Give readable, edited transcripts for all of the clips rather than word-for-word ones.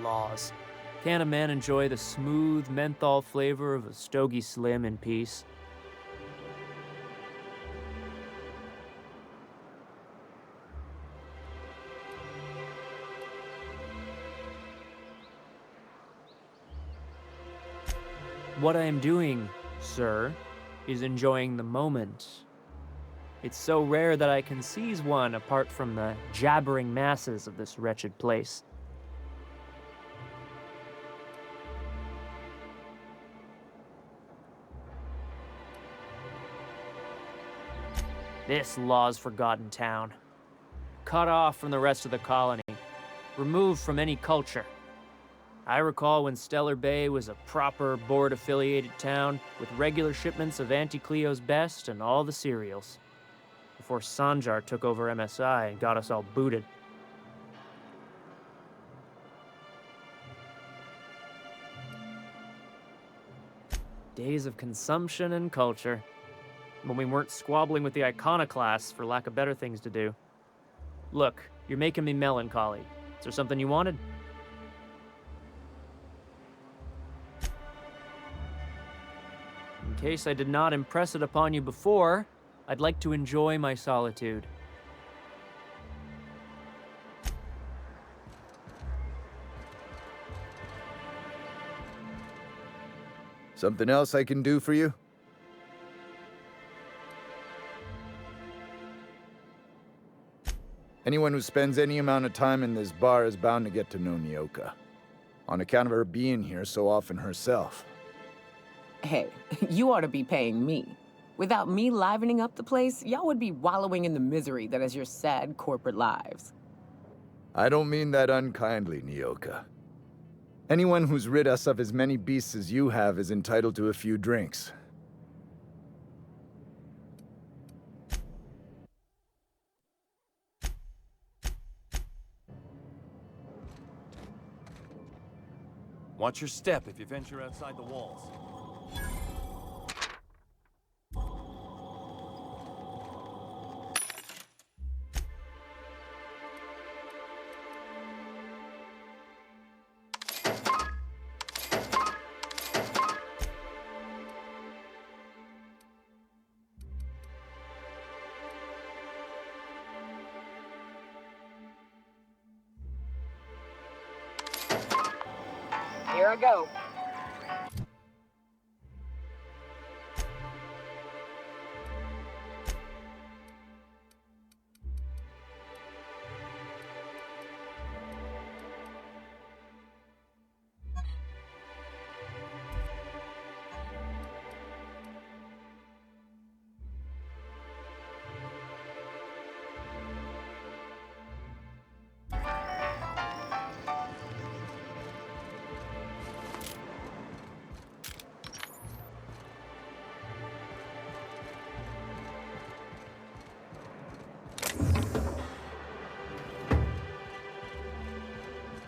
Laws. Can't a man enjoy the smooth menthol flavor of a Stogie Slim in peace? What I am doing, sir, is enjoying the moment. It's so rare that I can seize one apart from the jabbering masses of this wretched place. This law's forgotten town. Cut off from the rest of the colony. Removed from any culture. I recall when Stellar Bay was a proper board-affiliated town with regular shipments of Auntie Cleo's best and all the cereals. Before Sanjar took over MSI and got us all booted. Days of consumption and culture. When we weren't squabbling with the iconoclasts for lack of better things to do. Look, you're making me melancholy. Is there something you wanted? In case I did not impress it upon you before, I'd like to enjoy my solitude. Something else I can do for you? Anyone who spends any amount of time in this bar is bound to get to know Nyoka, on account of her being here so often herself. Hey, you ought to be paying me. Without me livening up the place, y'all would be wallowing in the misery that is your sad corporate lives. I don't mean that unkindly, Nyoka. Anyone who's rid us of as many beasts as you have is entitled to a few drinks. Watch your step if you venture outside the walls. Here I go.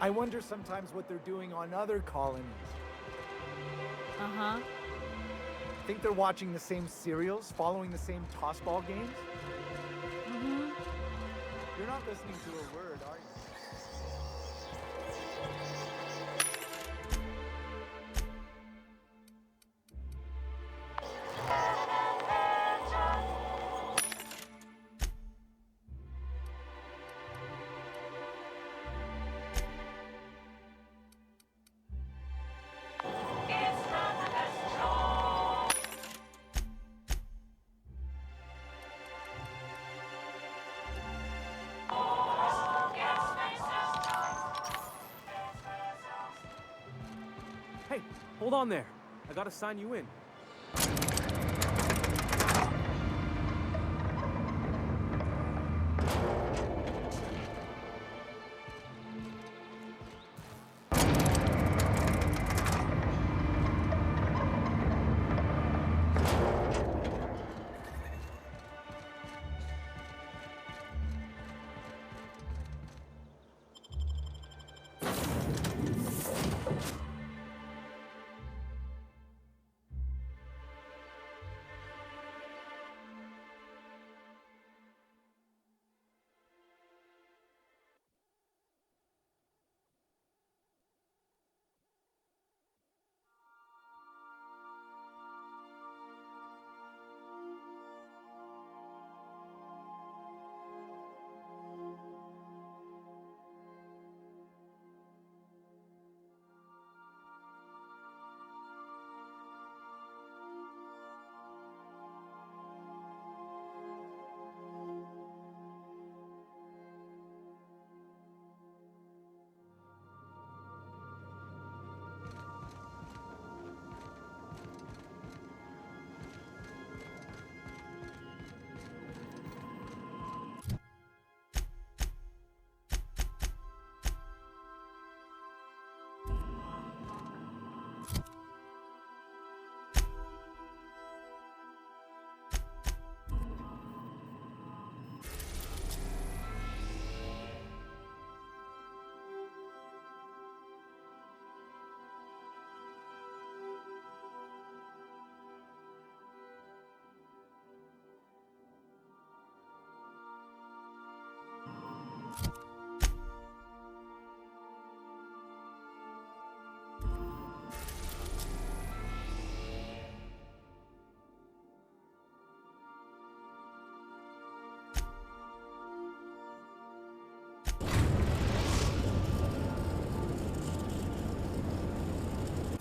I wonder sometimes what they're doing on other colonies. Uh-huh. Think they're watching the same serials, following the same tossball games? Mm-hmm. You're not listening to a word, are you? Hey, hold on there. I gotta sign you in.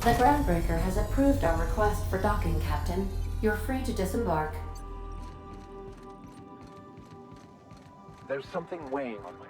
The groundbreaker has approved our request for docking, Captain. You're free to disembark. There's something weighing on my heart.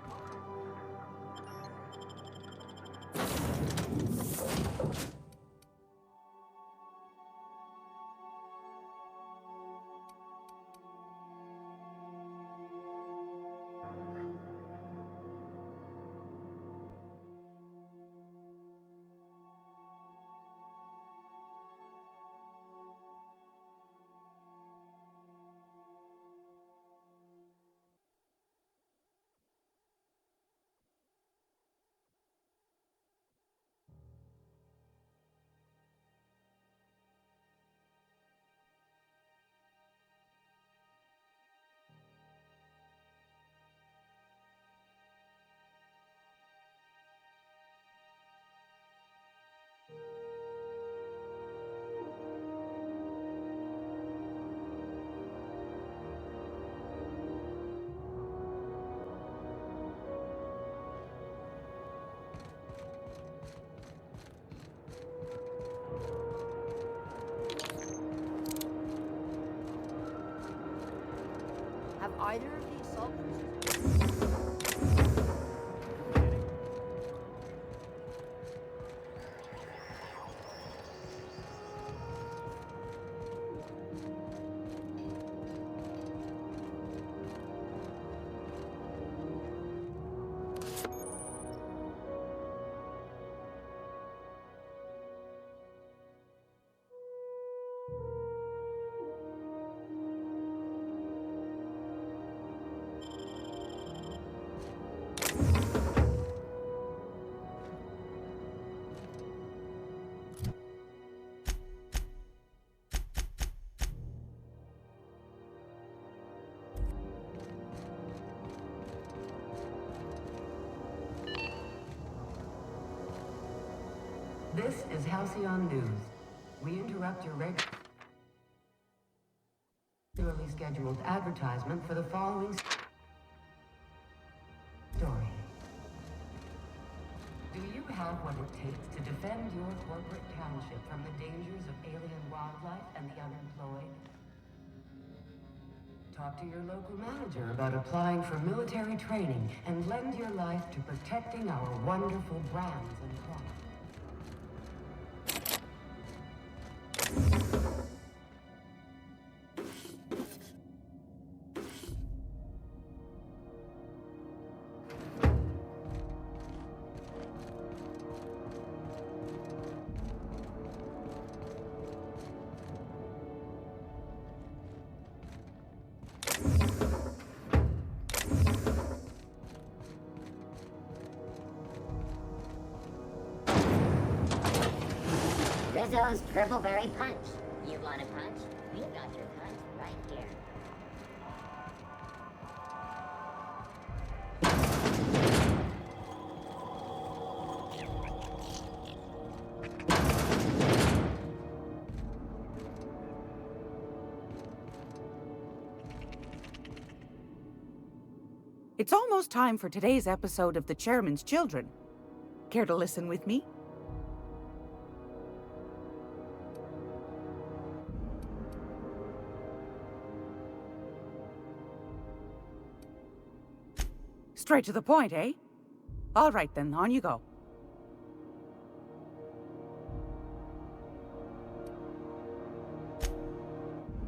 Have either of these solved? This is Halcyon News. We interrupt your regularly scheduled advertisement for the following story. Do you have what it takes to defend your corporate township from the dangers of alien wildlife and the unemployed? Talk to your local manager about applying for military training and lend your life to protecting our wonderful brands and crops. Rizzo's Dribbleberry Punch. You want a punch? We got your punch right here. It's almost time for today's episode of The Chairman's Children. Care to listen with me? Straight to the point, eh? All right then, on you go.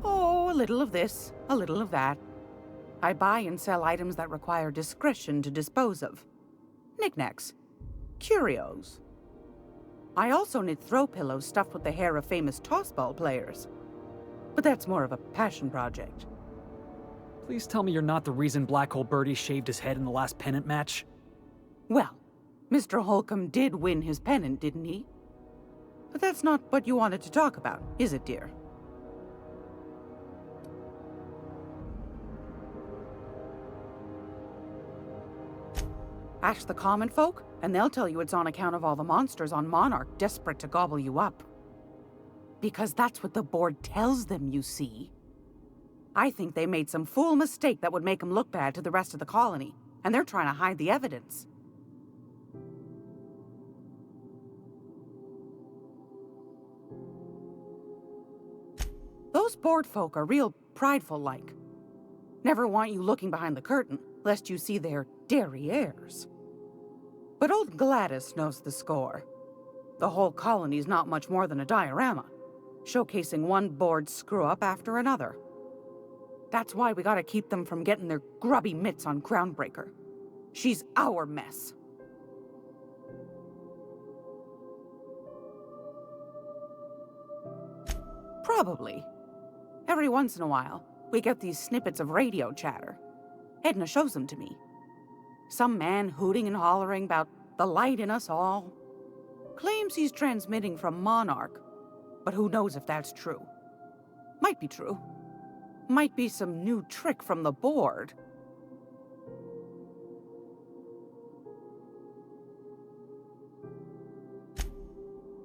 Oh, a little of this, a little of that. I buy and sell items that require discretion to dispose of. Knickknacks. Curios. I also knit throw pillows stuffed with the hair of famous tossball players. But that's more of a passion project. Please tell me you're not the reason Black Hole Birdie shaved his head in the last pennant match. Well, Mr. Holcomb did win his pennant, didn't he? But that's not what you wanted to talk about, is it, dear? Ask the common folk, and they'll tell you it's on account of all the monsters on Monarch desperate to gobble you up. Because that's what the board tells them, you see. I think they made some fool mistake that would make them look bad to the rest of the colony, and they're trying to hide the evidence. Those bored folk are real prideful-like. Never want you looking behind the curtain, lest you see their derrieres. But old Gladys knows the score. The whole colony's not much more than a diorama, showcasing one bored screw-up after another. That's why we gotta keep them from getting their grubby mitts on Groundbreaker. She's our mess. Probably. Every once in a while, we get these snippets of radio chatter. Edna shows them to me. Some man hooting and hollering about the light in us all. Claims he's transmitting from Monarch, but who knows if that's true. Might be true. Might be some new trick from the board.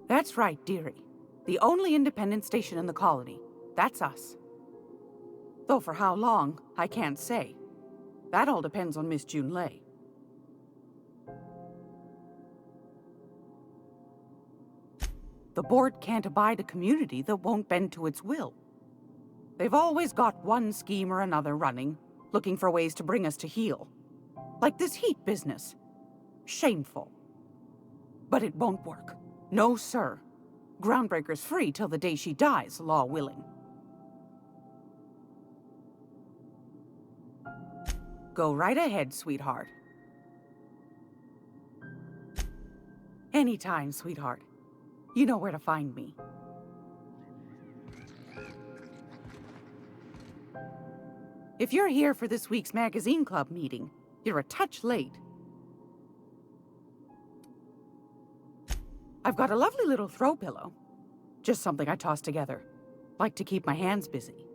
That's right, dearie. The only independent station in the colony. That's us. Though for how long, I can't say. That all depends on Miss Junlei. The board can't abide a community that won't bend to its will. They've always got one scheme or another running, looking for ways to bring us to heel. Like this heat business. Shameful. But it won't work. No, sir. Groundbreaker's free till the day she dies, law willing. Go right ahead, sweetheart. Anytime, sweetheart. You know where to find me. If you're here for this week's magazine club meeting, you're a touch late. I've got a lovely little throw pillow. Just something I toss together. Like to keep my hands busy.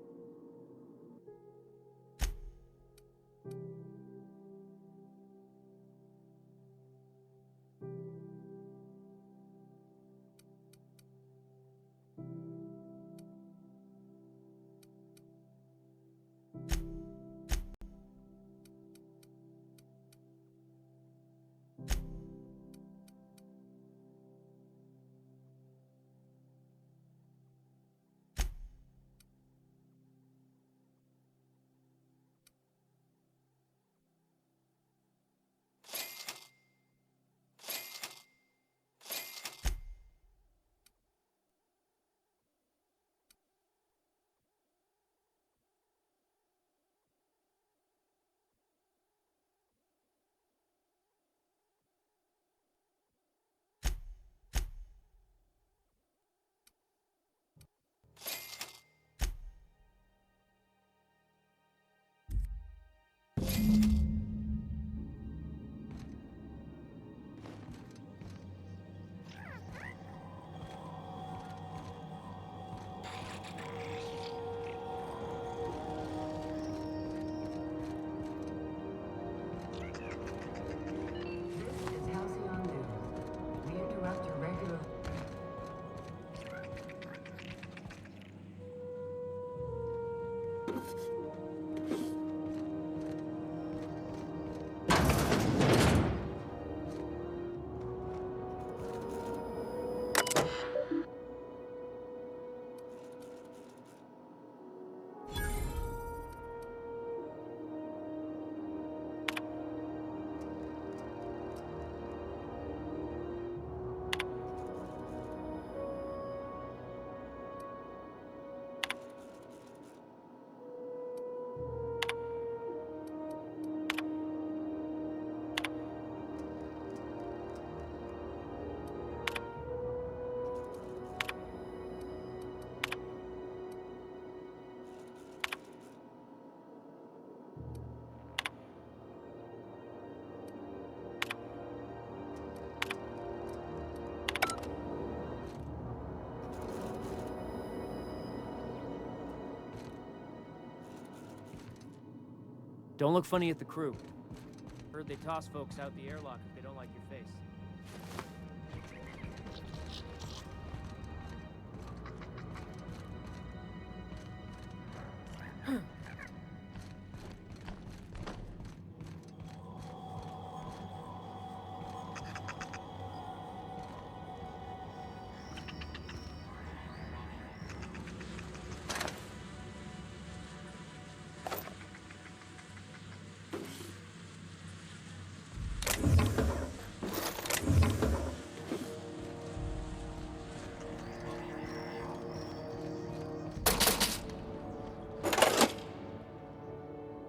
Don't look funny at the crew. Heard they toss folks out the airlock if they don't like your face.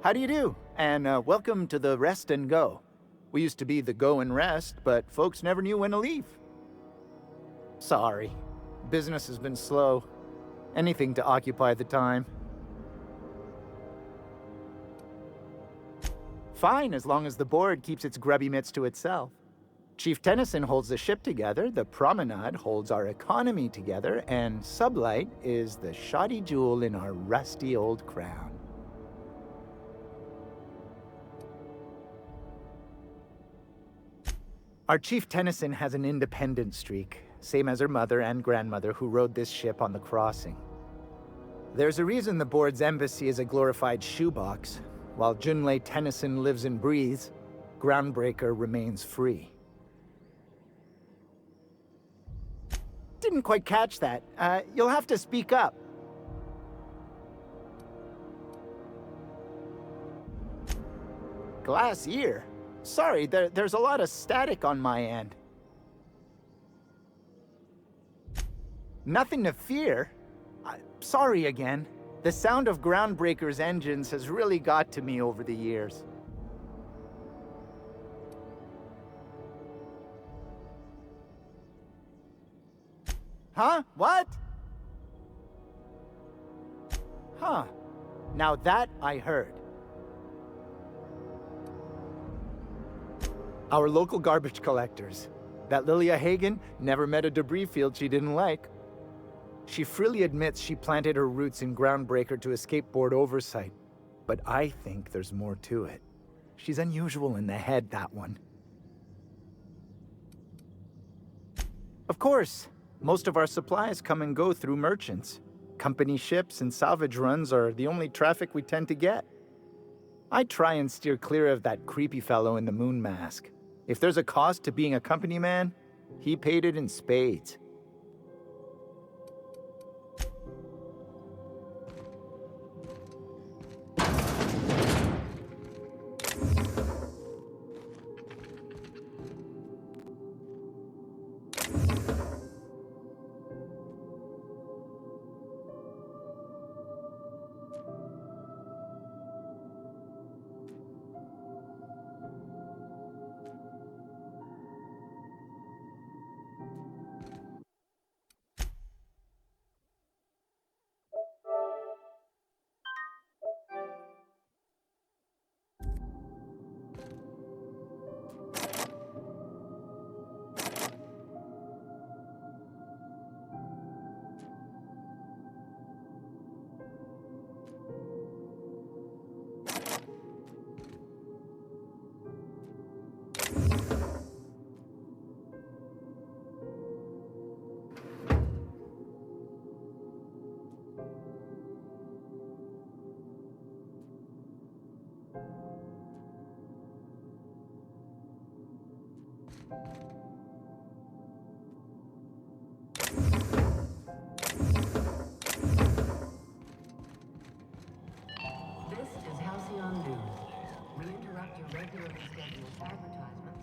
How do you do? And welcome to the Rest and Go. We used to be the Go and Rest, but folks never knew when to leave. Sorry. Business has been slow. Anything to occupy the time. Fine, as long as the board keeps its grubby mitts to itself. Chief Tennyson holds the ship together, the Promenade holds our economy together, and Sublight is the shoddy jewel in our rusty old crown. Our Chief Tennyson has an independent streak, same as her mother and grandmother who rode this ship on the crossing. There's a reason the board's embassy is a glorified shoebox. While Junlei Tennyson lives and breathes, Groundbreaker remains free. Didn't quite catch that. You'll have to speak up. Glass ear? Sorry, there's a lot of static on my end. Nothing to fear. Sorry again. The sound of Groundbreaker's engines has really got to me over the years. Huh? What? Huh. Now that I heard. Our local garbage collectors. That Lilia Hagen never met a debris field she didn't like. She freely admits she planted her roots in Groundbreaker to escape board oversight. But I think there's more to it. She's unusual in the head, that one. Of course, most of our supplies come and go through merchants. Company ships and salvage runs are the only traffic we tend to get. I try and steer clear of that creepy fellow in the moon mask. If there's a cost to being a company man, he paid it in spades. This is Halcyon News. We'll interrupt your regularly scheduled advertisement.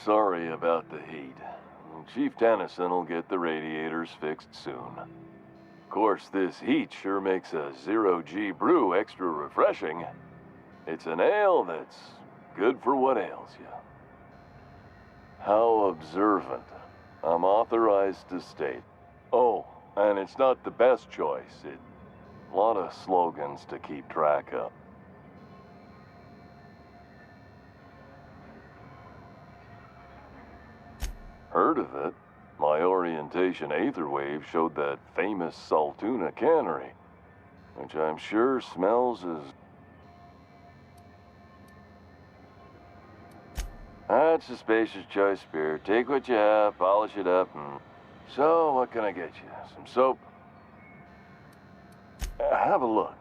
Sorry about the heat. Chief Tennyson will get the radiators fixed soon. Of course, this heat sure makes a 0G brew extra refreshing. It's an ale that's good for what ails you. How observant. I'm authorized to state. Oh, and it's not the best choice. A lot of slogans to keep track of. Heard of it. My orientation Aetherwave showed that famous Saltuna cannery, which I'm sure smells as That's a spacious choice beer. Take what you have, polish it up, and... So, what can I get you? Some soap? Have a look.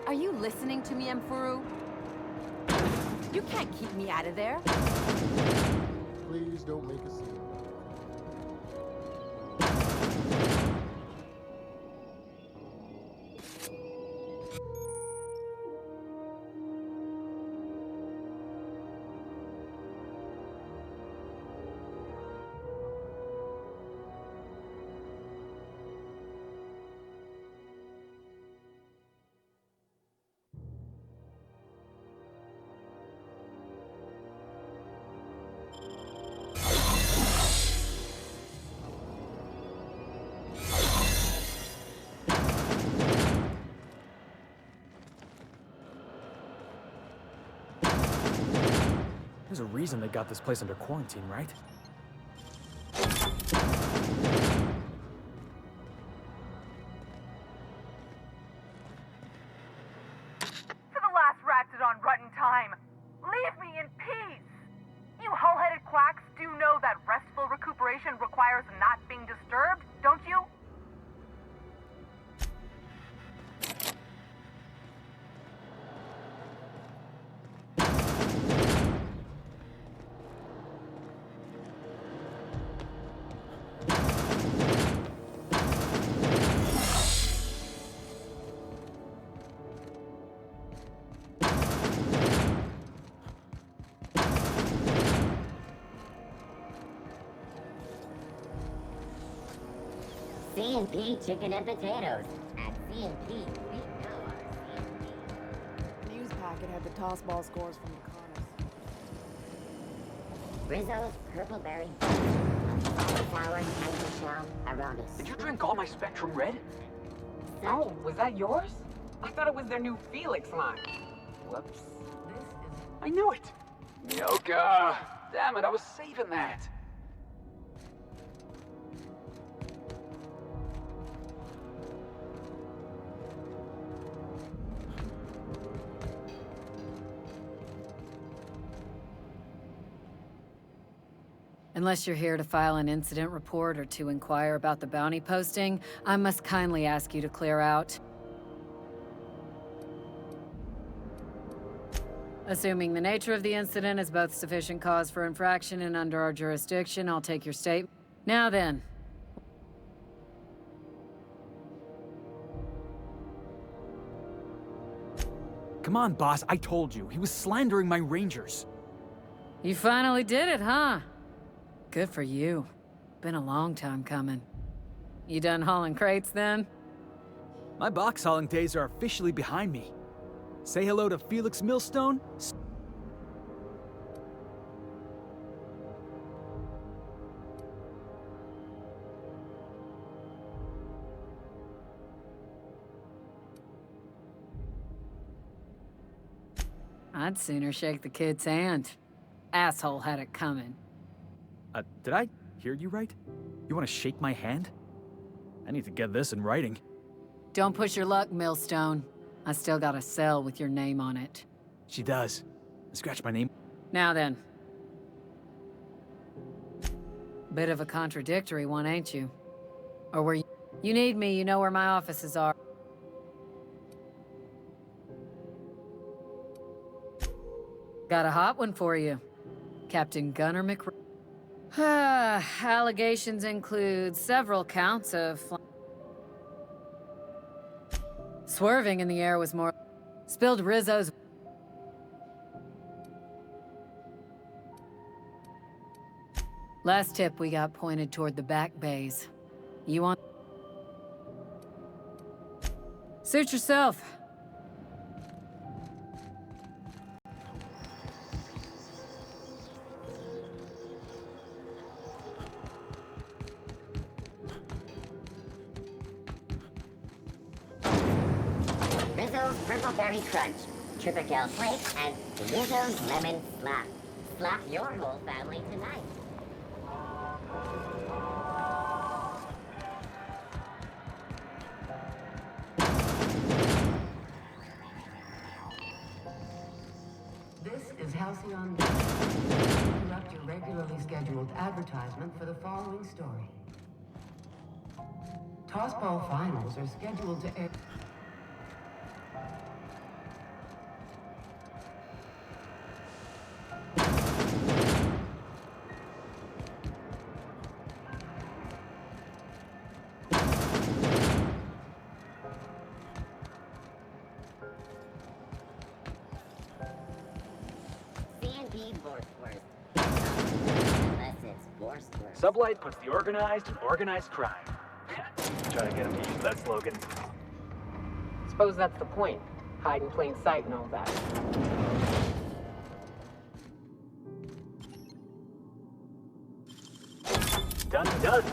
Are you listening to me, Emperor? You can't keep me out of there. Please don't make a scene. There's a reason they got this place under quarantine, right? C&P chicken and potatoes. At C&P, we know our C&P. News packet had the toss ball scores from the Connors. Rizzo's, purpleberry, sour, tiger shell, aromas. Did you drink all my Spectrum Red? Oh, was that yours? I thought it was their new Felix line. Whoops. I knew it. Yoka! Damn it, I was saving that. Unless you're here to file an incident report or to inquire about the bounty posting, I must kindly ask you to clear out. Assuming the nature of the incident is both sufficient cause for infraction and under our jurisdiction, I'll take your statement. Now then. Come on, boss, I told you. He was slandering my rangers. You finally did it, huh? Good for you. Been a long time coming. You done hauling crates then? My box hauling days are officially behind me. Say hello to Felix Millstone. I'd sooner shake the kid's hand. Asshole had it coming. Did I hear you right? You want to shake my hand? I need to get this in writing. Don't push your luck, Millstone. I still got a cell with your name on it. She does. Scratch my name. Now then. Bit of a contradictory one, ain't you? Or were you... You need me, you know where my offices are. Got a hot one for you. Captain Gunnar McR... Allegations include several counts of... Swerving in the air was more... Spilled Rizzo's... Last tip we got pointed toward the back bays. You want... Suit yourself. Rizzo's Purple Berry Crunch, Triple Flake, and Rizzo's Lemon Slap. Slap your whole family tonight. This is Halcyon. Conduct your regularly scheduled advertisement for the following story. Tossball finals are scheduled to air. Sublight puts the organized in organized crime. Try to get him to use that slogan. Suppose that's the point. Hide in plain sight and all that. Done.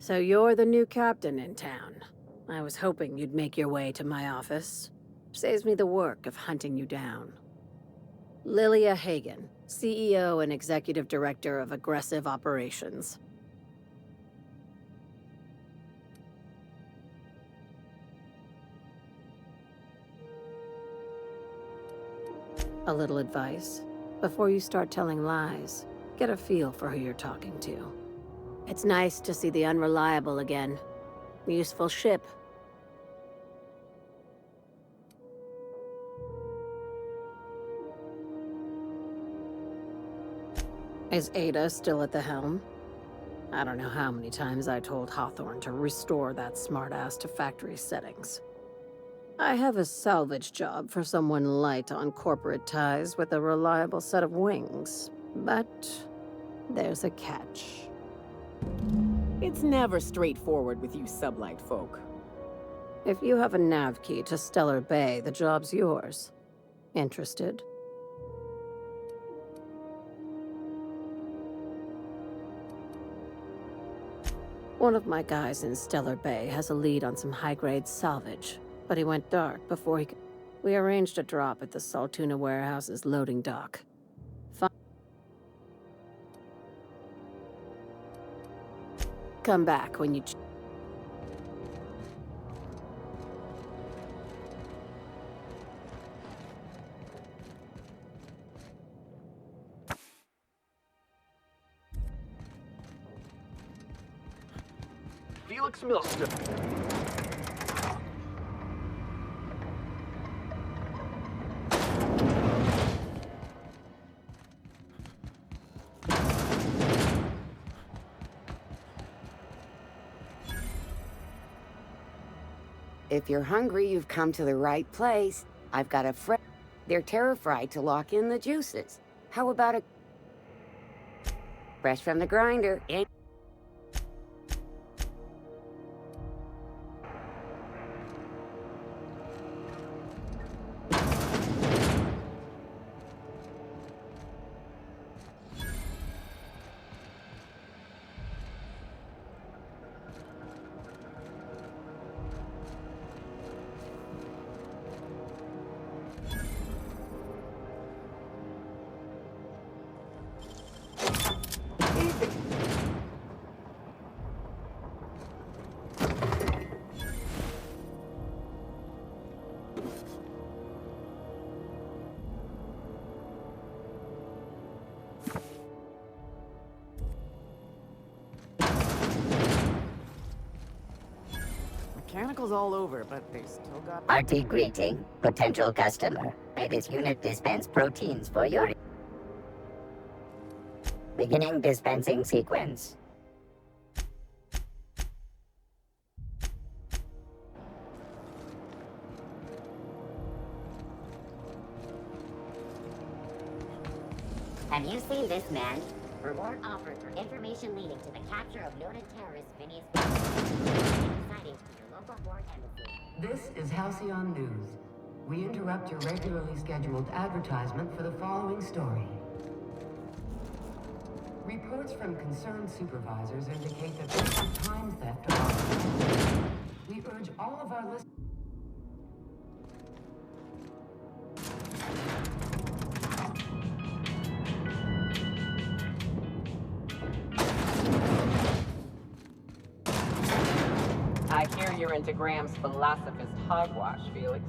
So you're the new captain in town. I was hoping you'd make your way to my office. Saves me the work of hunting you down. Lilia Hagen, CEO and Executive Director of Aggressive Operations. A little advice. Before you start telling lies, get a feel for who you're talking to. It's nice to see the Unreliable again. Useful ship. Is Ada still at the helm? I don't know how many times I told Hawthorne to restore that smartass to factory settings. I have a salvage job for someone light on corporate ties with a reliable set of wings, but there's a catch. It's never straightforward with you sublight folk. If you have a nav key to Stellar Bay, the job's yours. Interested? One of my guys in Stellar Bay has a lead on some high-grade salvage, but he went dark before he could... We arranged a drop at the Saltuna warehouse's loading dock. Come back when you... Felix Milster. If you're hungry, you've come to the right place. I've got a They're terra-fried to lock in the juices. How about a... fresh from the grinder? sales all over, but they still got... Hearty greeting, potential customer. May this unit dispense proteins for your... Beginning dispensing sequence. Have you seen this man? Reward offered for information leading to the capture of noted terrorist Vinny's sightings to your local board embassy. This is Halcyon News. We interrupt your regularly scheduled advertisement for the following story. Reports from concerned supervisors indicate that there's some time theft among the we urge all of our listeners... I hear you're into Graham's philosophist hogwash, Felix.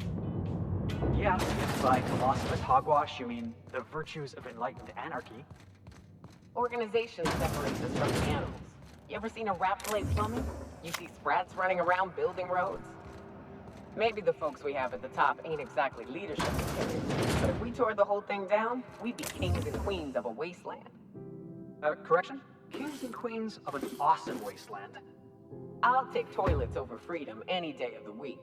Yeah, if by philosophist hogwash you mean the virtues of enlightened anarchy. Organization separates us from the animals. You ever seen a rat play plumbing? You see sprats running around building roads? Maybe the folks we have at the top ain't exactly leadership material, but if we tore the whole thing down, we'd be kings and queens of a wasteland. Correction? Kings and queens of an awesome wasteland. I'll take toilets over freedom any day of the week.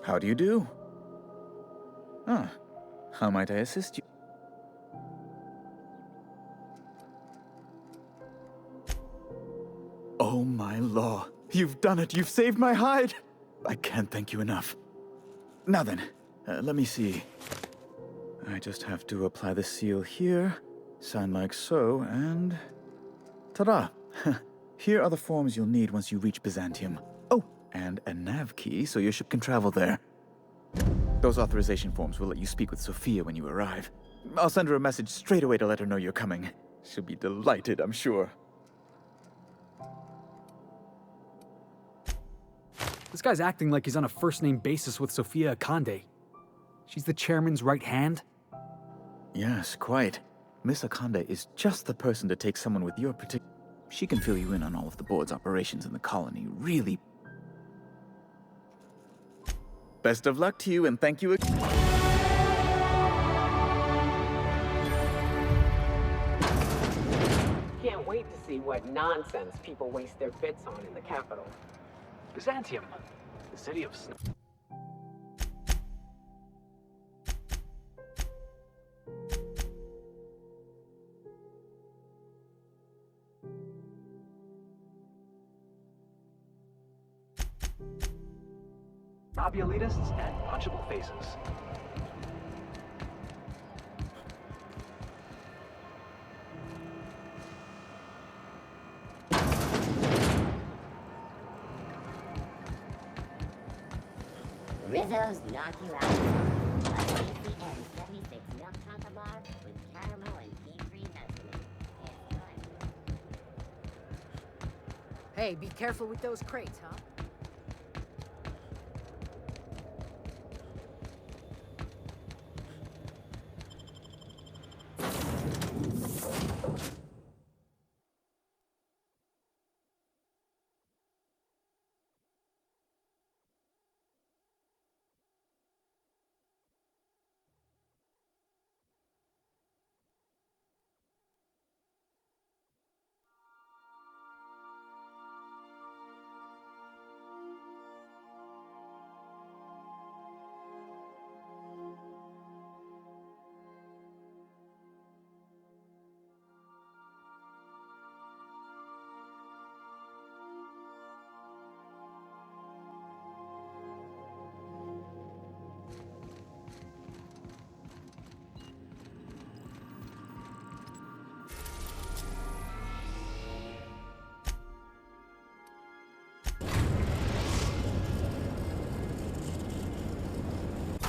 How do you do? Ah, how might I assist you? Oh my law, you've done it, you've saved my hide! I can't thank you enough. Now then, let me see. I just have to apply the seal here, sign like so, and... ta-da! Here are the forms you'll need once you reach Byzantium. Oh, and a nav key so your ship can travel there. Those authorization forms will let you speak with Sophia when you arrive. I'll send her a message straight away to let her know you're coming. She'll be delighted, I'm sure. This guy's acting like he's on a first-name basis with Sophia Akande. She's the chairman's right hand? Yes, quite. Miss Akande is just the person to take someone with your particular... She can fill you in on all of the board's operations in the colony, really. Best of luck to you, and thank you again. Can't wait to see what nonsense people waste their bits on in the capital. Byzantium, the city of snow. Snobby elitists and punchable faces. Rizzo's knock you out. A tasty and 76 milk chocolate bar with caramel and pea-free nuts in it. It's fun. Hey, be careful with those crates, huh?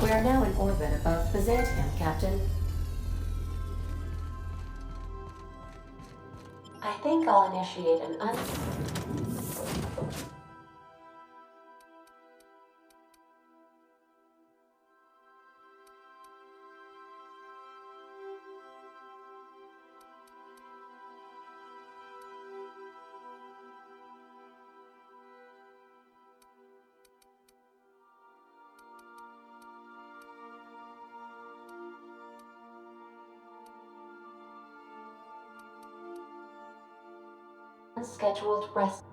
We are now in orbit above Byzantium, Captain. I think I'll initiate an unscheduled rest.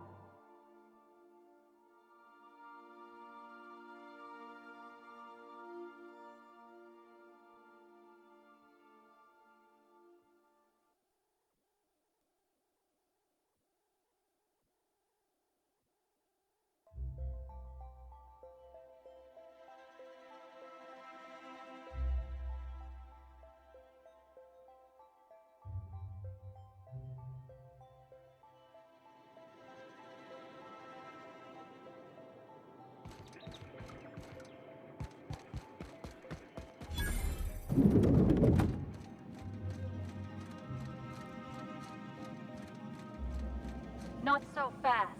Not so fast.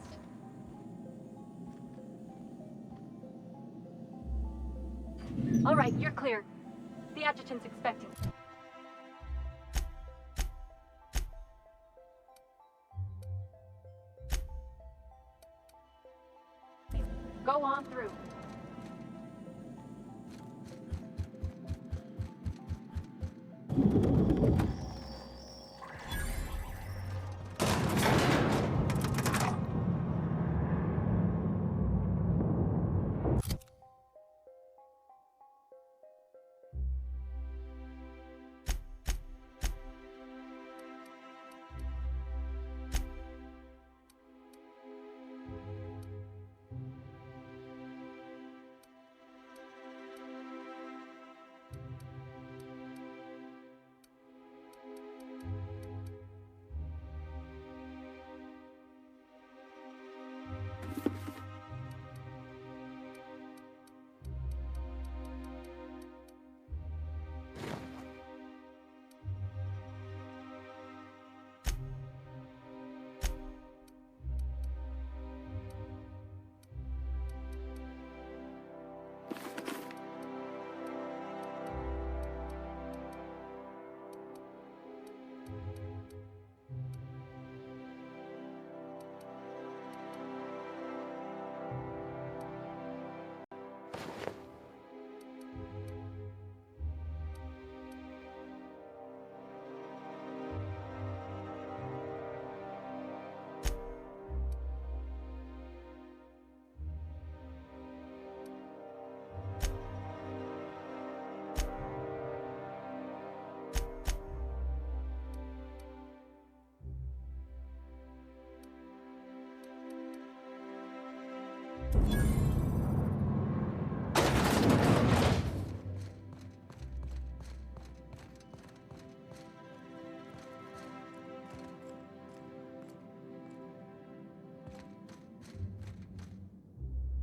All right, you're clear. The adjutant's expecting. Go on through.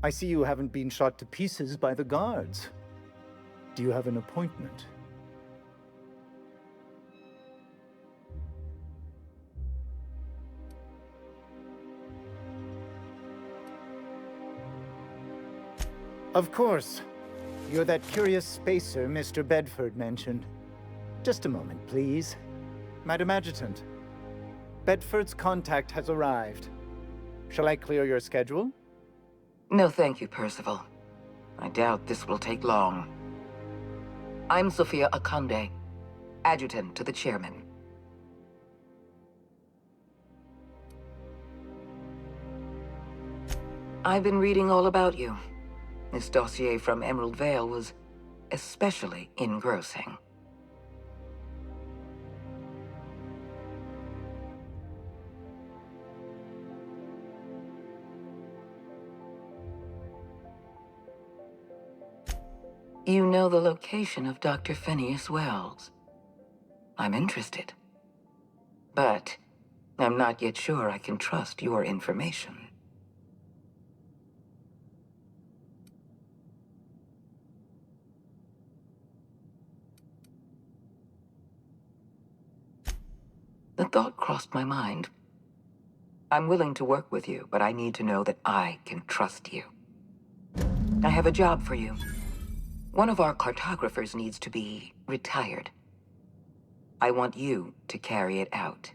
I see you haven't been shot to pieces by the guards. Do you have an appointment? Of course. You're that curious spacer Mr. Bedford mentioned. Just a moment, please. Madam Adjutant, Bedford's contact has arrived. Shall I clear your schedule? No, thank you, Percival. I doubt this will take long. I'm Sophia Akonde, adjutant to the chairman. I've been reading all about you. This dossier from Emerald Vale was especially engrossing. You know the location of Dr. Phineas Wells. I'm interested. But I'm not yet sure I can trust your information. the thought crossed my mind. I'm willing to work with you, but I need to know that I can trust you. I have a job for you. One of our cartographers needs to be retired. I want you to carry it out.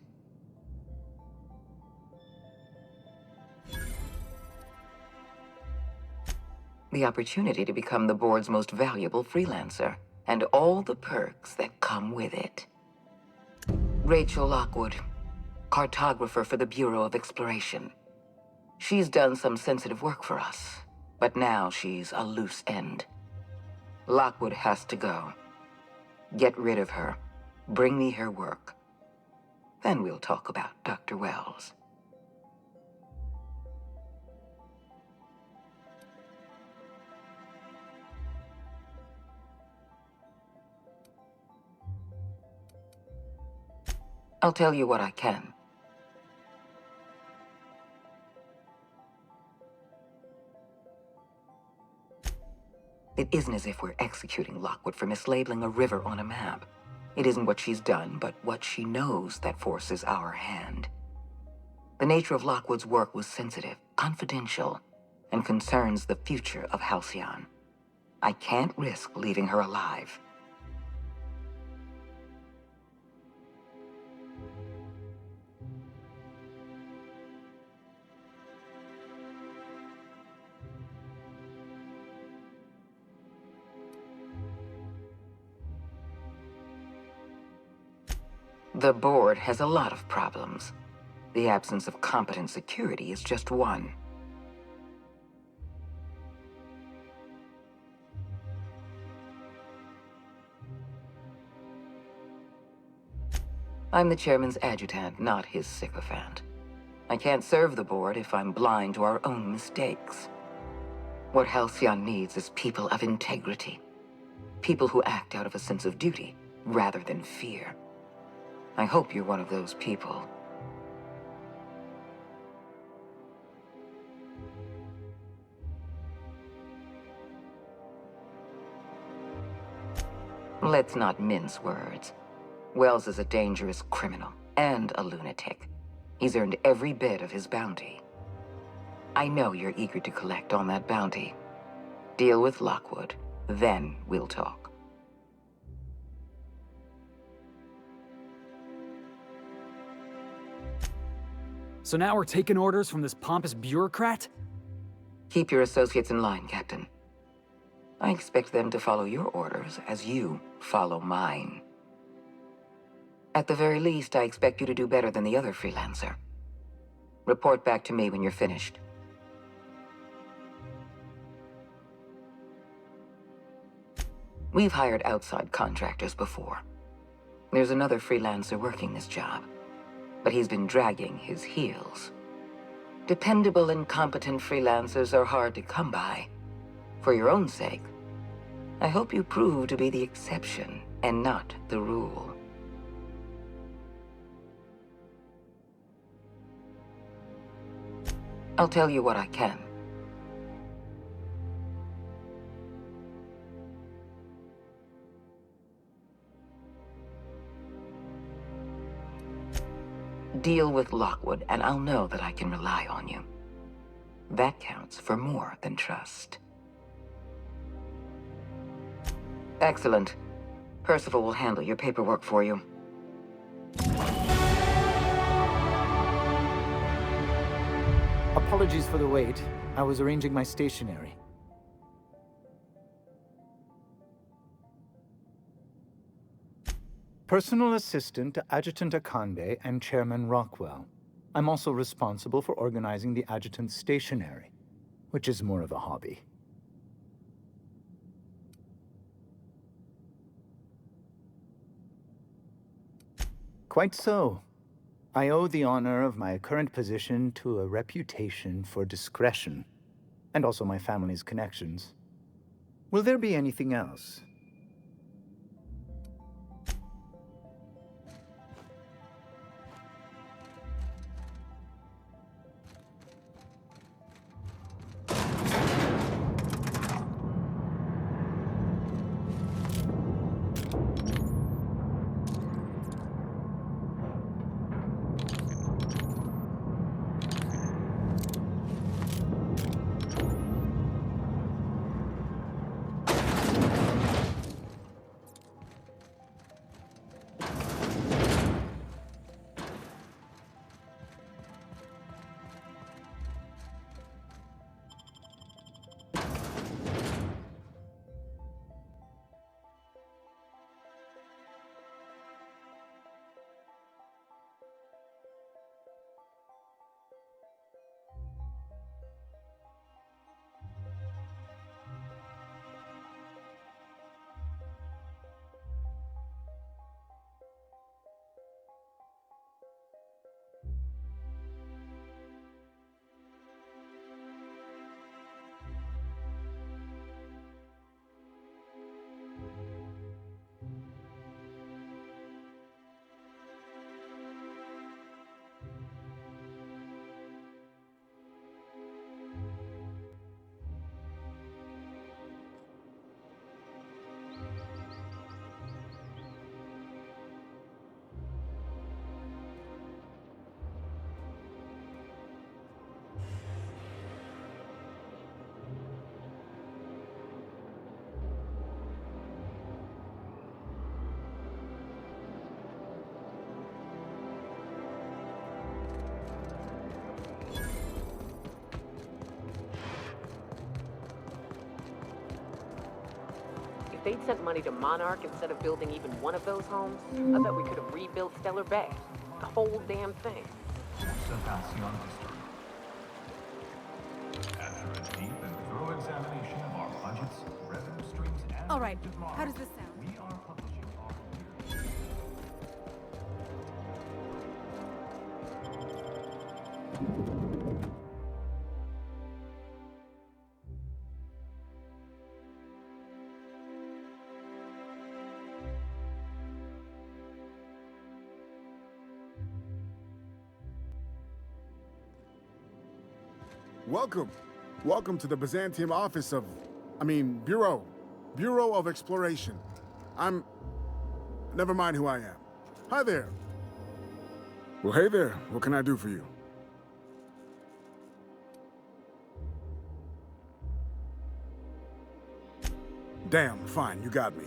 The opportunity to become the board's most valuable freelancer, and all the perks that come with it. Rachel Lockwood, cartographer for the Bureau of Exploration. She's done some sensitive work for us, but now she's a loose end. Lockwood has to go. Get rid of her. Bring me her work. Then we'll talk about Dr. Wells. I'll tell you what I can. It isn't as if we're executing Lockwood for mislabeling a river on a map. It isn't what she's done, but what she knows that forces our hand. The nature of Lockwood's work was sensitive, confidential, and concerns the future of Halcyon. I can't risk leaving her alive. The board has a lot of problems. The absence of competent security is just one. I'm the chairman's adjutant, not his sycophant. I can't serve the board if I'm blind to our own mistakes. What Halcyon needs is people of integrity. People who act out of a sense of duty, rather than fear. I hope you're one of those people. Let's not mince words. Wells is a dangerous criminal and a lunatic. He's earned every bit of his bounty. I know you're eager to collect on that bounty. Deal with Lockwood, then we'll talk. So now we're taking orders from this pompous bureaucrat? Keep your associates in line, Captain. I expect them to follow your orders as you follow mine. At the very least, I expect you to do better than the other freelancer. Report back to me when you're finished. We've hired outside contractors before. There's another freelancer working this job, but he's been dragging his heels. Dependable and competent freelancers are hard to come by. For your own sake, I hope you prove to be the exception and not the rule. I'll tell you what I can. Deal with Lockwood, and I'll know that I can rely on you. That counts for more than trust. Excellent. Percival will handle your paperwork for you. Apologies for the wait. I was arranging my stationery. Personal assistant to Adjutant Akande and Chairman Rockwell. I'm also responsible for organizing the adjutant's stationery, which is more of a hobby. Quite so. I owe the honor of my current position to a reputation for discretion, and also my family's connections. Will there be anything else? If they'd sent money to Monarch instead of building even one of those homes, I bet we could have rebuilt Stellar Bay. The whole damn thing. After a deep and thorough examination of our budgets, revenue streams, and All right, how does this sound? we are publishing our Welcome. Welcome to the Byzantium office of... Bureau. Bureau of Exploration. Never mind who I am. Hi there. Well, hey there. What can I do for you? Damn, fine, you got me.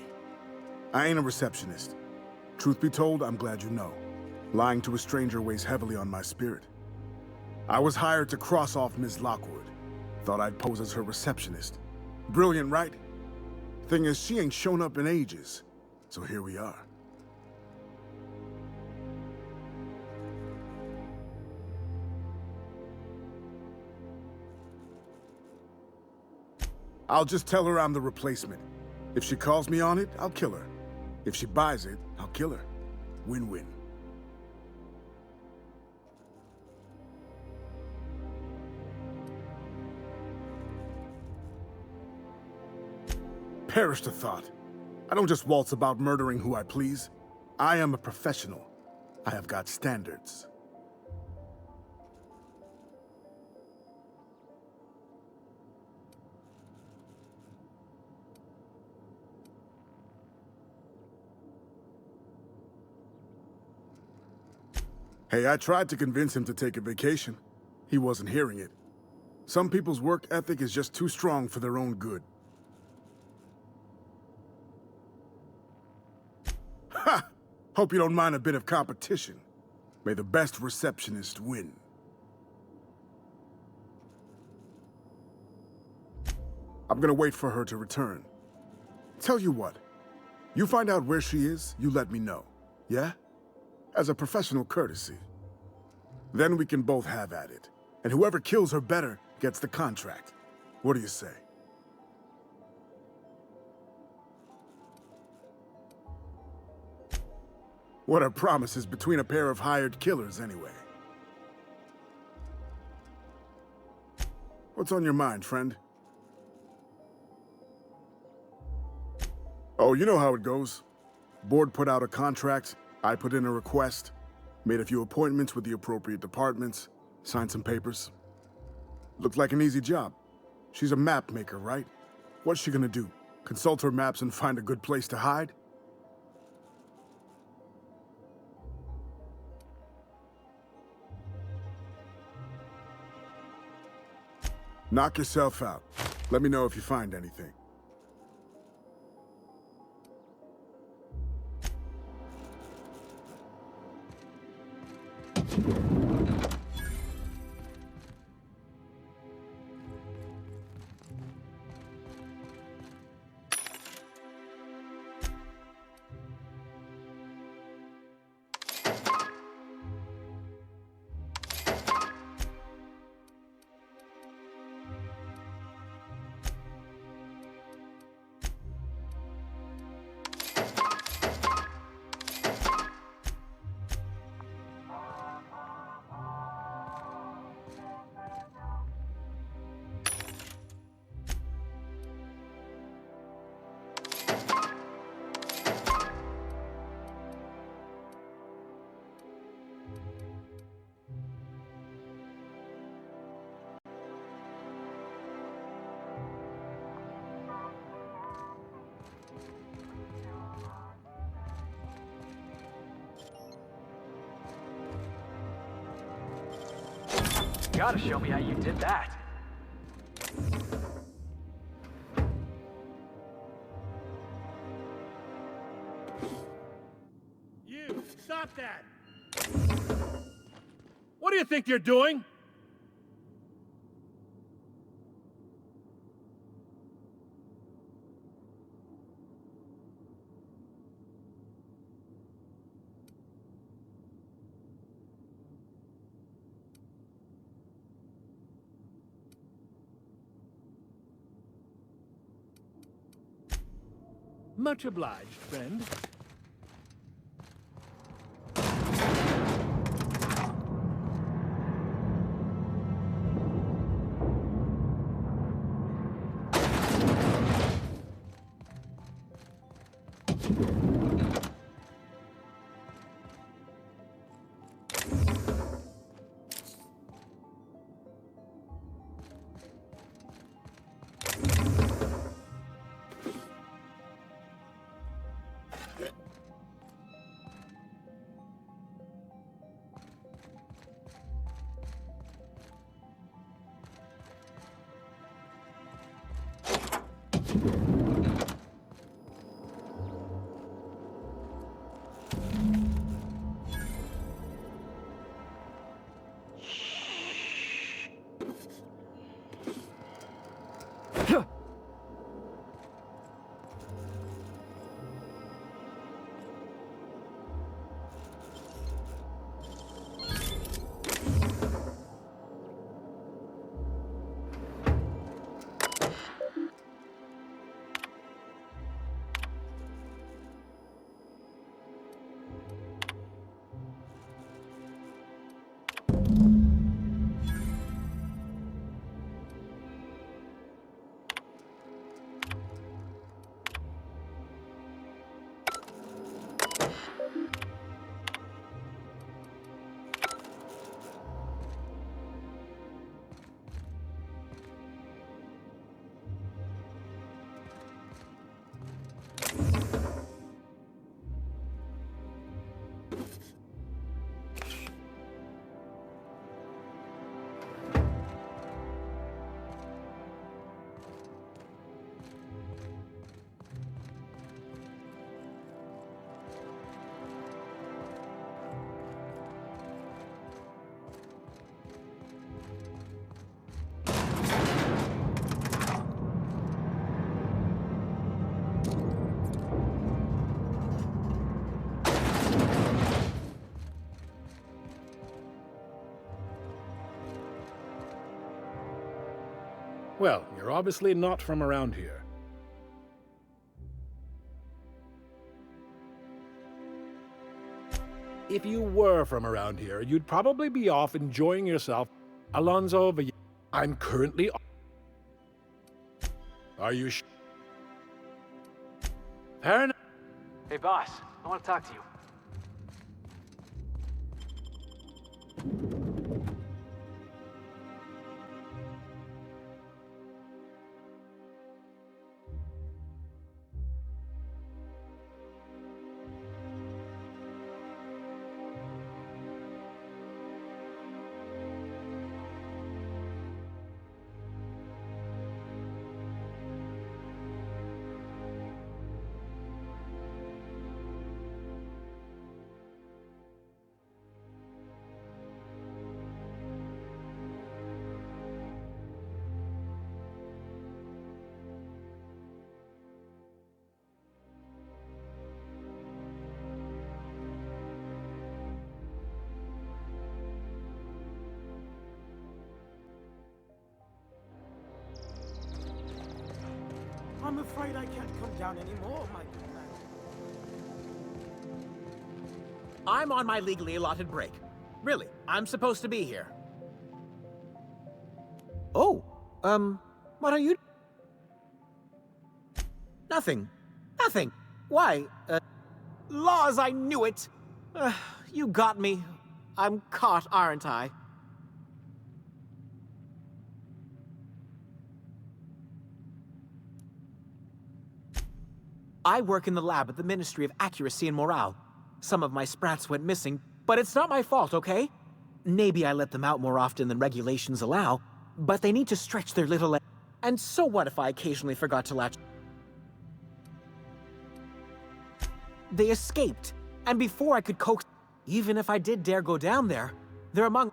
I ain't a receptionist. Truth be told, I'm glad you know. Lying to a stranger weighs heavily on my spirit. I was hired to cross off Ms. Lockwood. Thought I'd pose as her receptionist. Brilliant, right? Thing is, she ain't shown up in ages. So here we are. I'll just tell her I'm the replacement. If she calls me on it, I'll kill her. If she buys it, I'll kill her. Win-win. Perish the thought. I don't just waltz about murdering who I please. I am a professional. I have got standards. Hey, I tried to convince him to take a vacation. He wasn't hearing it. Some people's work ethic is just too strong for their own good. Ha! Hope you don't mind a bit of competition. May the best receptionist win. I'm gonna wait for her to return. Tell you what, you find out where she is, you let me know, yeah? As a professional courtesy. Then we can both have at it. And whoever kills her better gets the contract. What do you say? What are promises between a pair of hired killers, anyway? What's on your mind, friend? Oh, you know how it goes. Board put out a contract, I put in a request, made a few appointments with the appropriate departments, signed some papers. Looked like an easy job. She's a map maker, right? What's she gonna do? Consult her maps and find a good place to hide? Knock yourself out. Let me know if you find anything. You gotta show me how you did that. You, stop that! What do you think you're doing? Much obliged, friend. Well, you're obviously not from around here. If you were from around here, you'd probably be off enjoying yourself. Alonzo, I'm currently... Are you Fair enough. Hey, boss. I want to talk to you. I'm afraid I can't come down anymore, my good man. I'm on my legally allotted break. Really, I'm supposed to be here. Oh, what are you... Nothing. Nothing. Why, Laws, I knew it! You got me. I'm caught, aren't I? I work in the lab at the Ministry of Accuracy and Morale. Some of my sprats went missing, but it's not my fault, okay? Maybe I let them out more often than regulations allow, but they need to stretch their little... And so what if I occasionally forgot to latch... They escaped, and before I could coax... Even if I did dare go down there, they're among...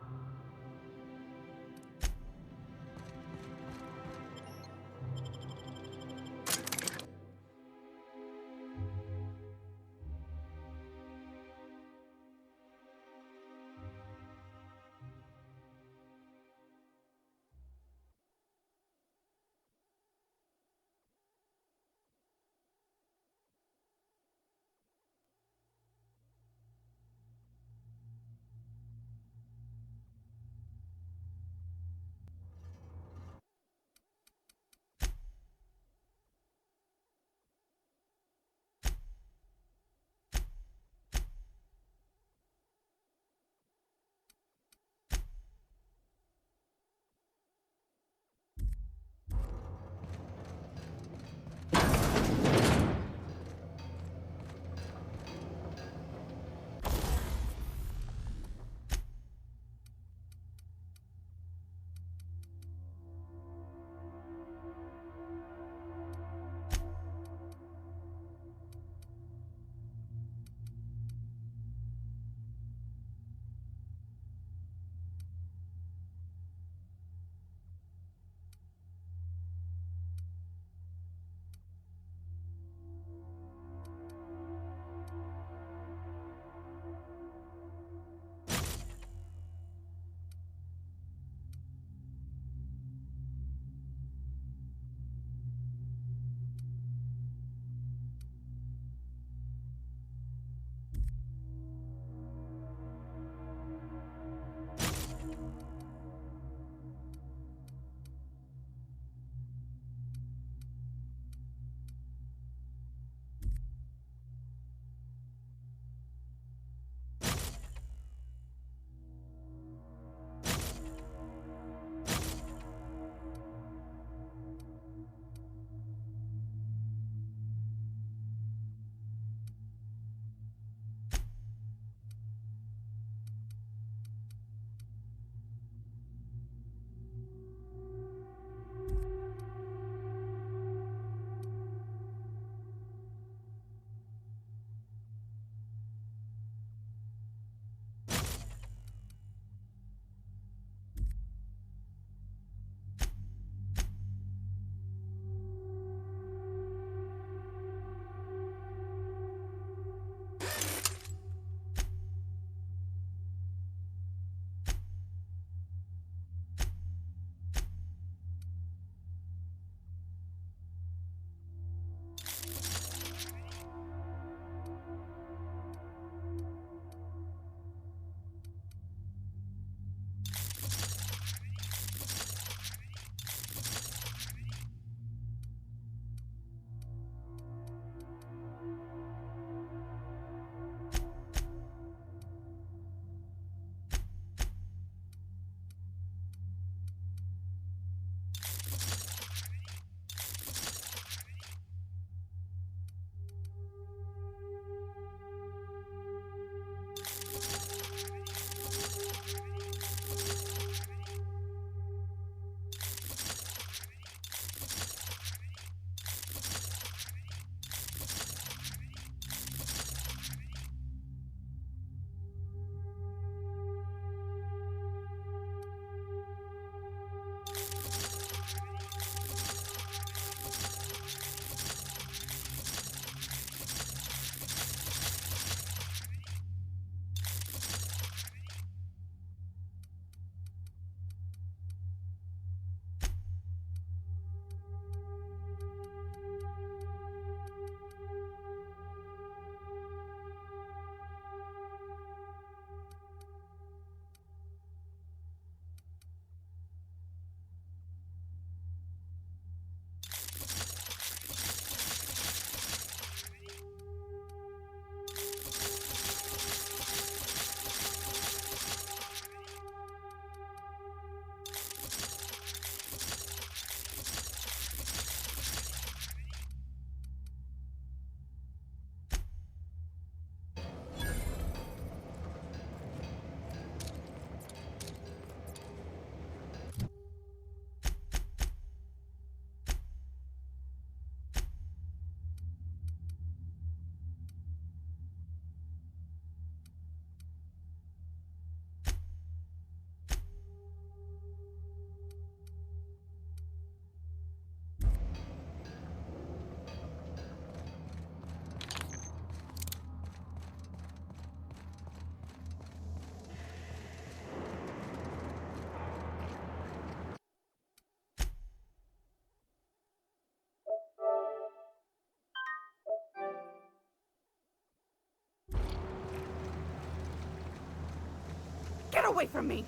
Get away from me!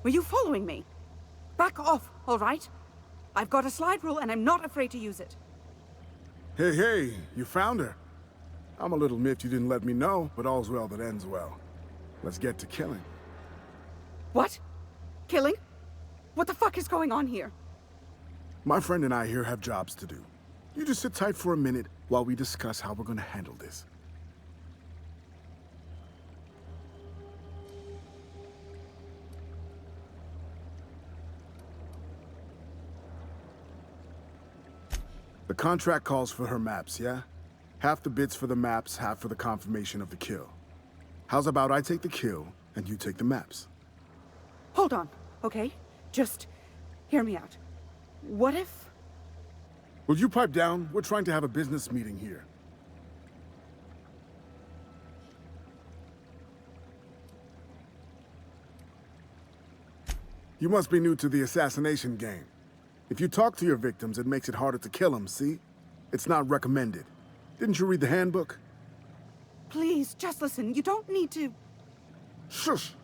Were you following me? Back off, all right? I've got a slide rule and I'm not afraid to use it. Hey, you found her. I'm a little miffed you didn't let me know, but all's well that ends well. Let's get to killing. What? Killing? What the fuck is going on here? My friend and I here have jobs to do. You just sit tight for a minute while we discuss how we're gonna handle this. The contract calls for her maps, yeah? Half the bits for the maps, half for the confirmation of the kill. How's about I take the kill, and you take the maps? Hold on, okay? Just hear me out. What if... Will you pipe down? We're trying to have a business meeting here. You must be new to the assassination game. If you talk to your victims, it makes it harder to kill them, see? It's not recommended. Didn't you read the handbook? Please, just listen. You don't need to... Shush!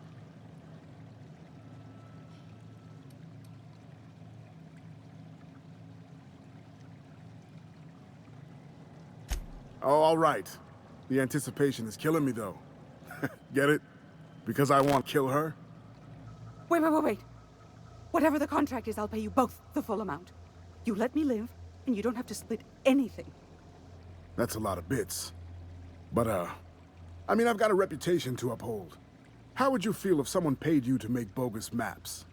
Oh, all right. The anticipation is killing me, though. Get it? Because I want to kill her? Wait. Whatever the contract is, I'll pay you both the full amount. You let me live, and you don't have to split anything. That's a lot of bits. But, I mean, I've got a reputation to uphold. How would you feel if someone paid you to make bogus maps?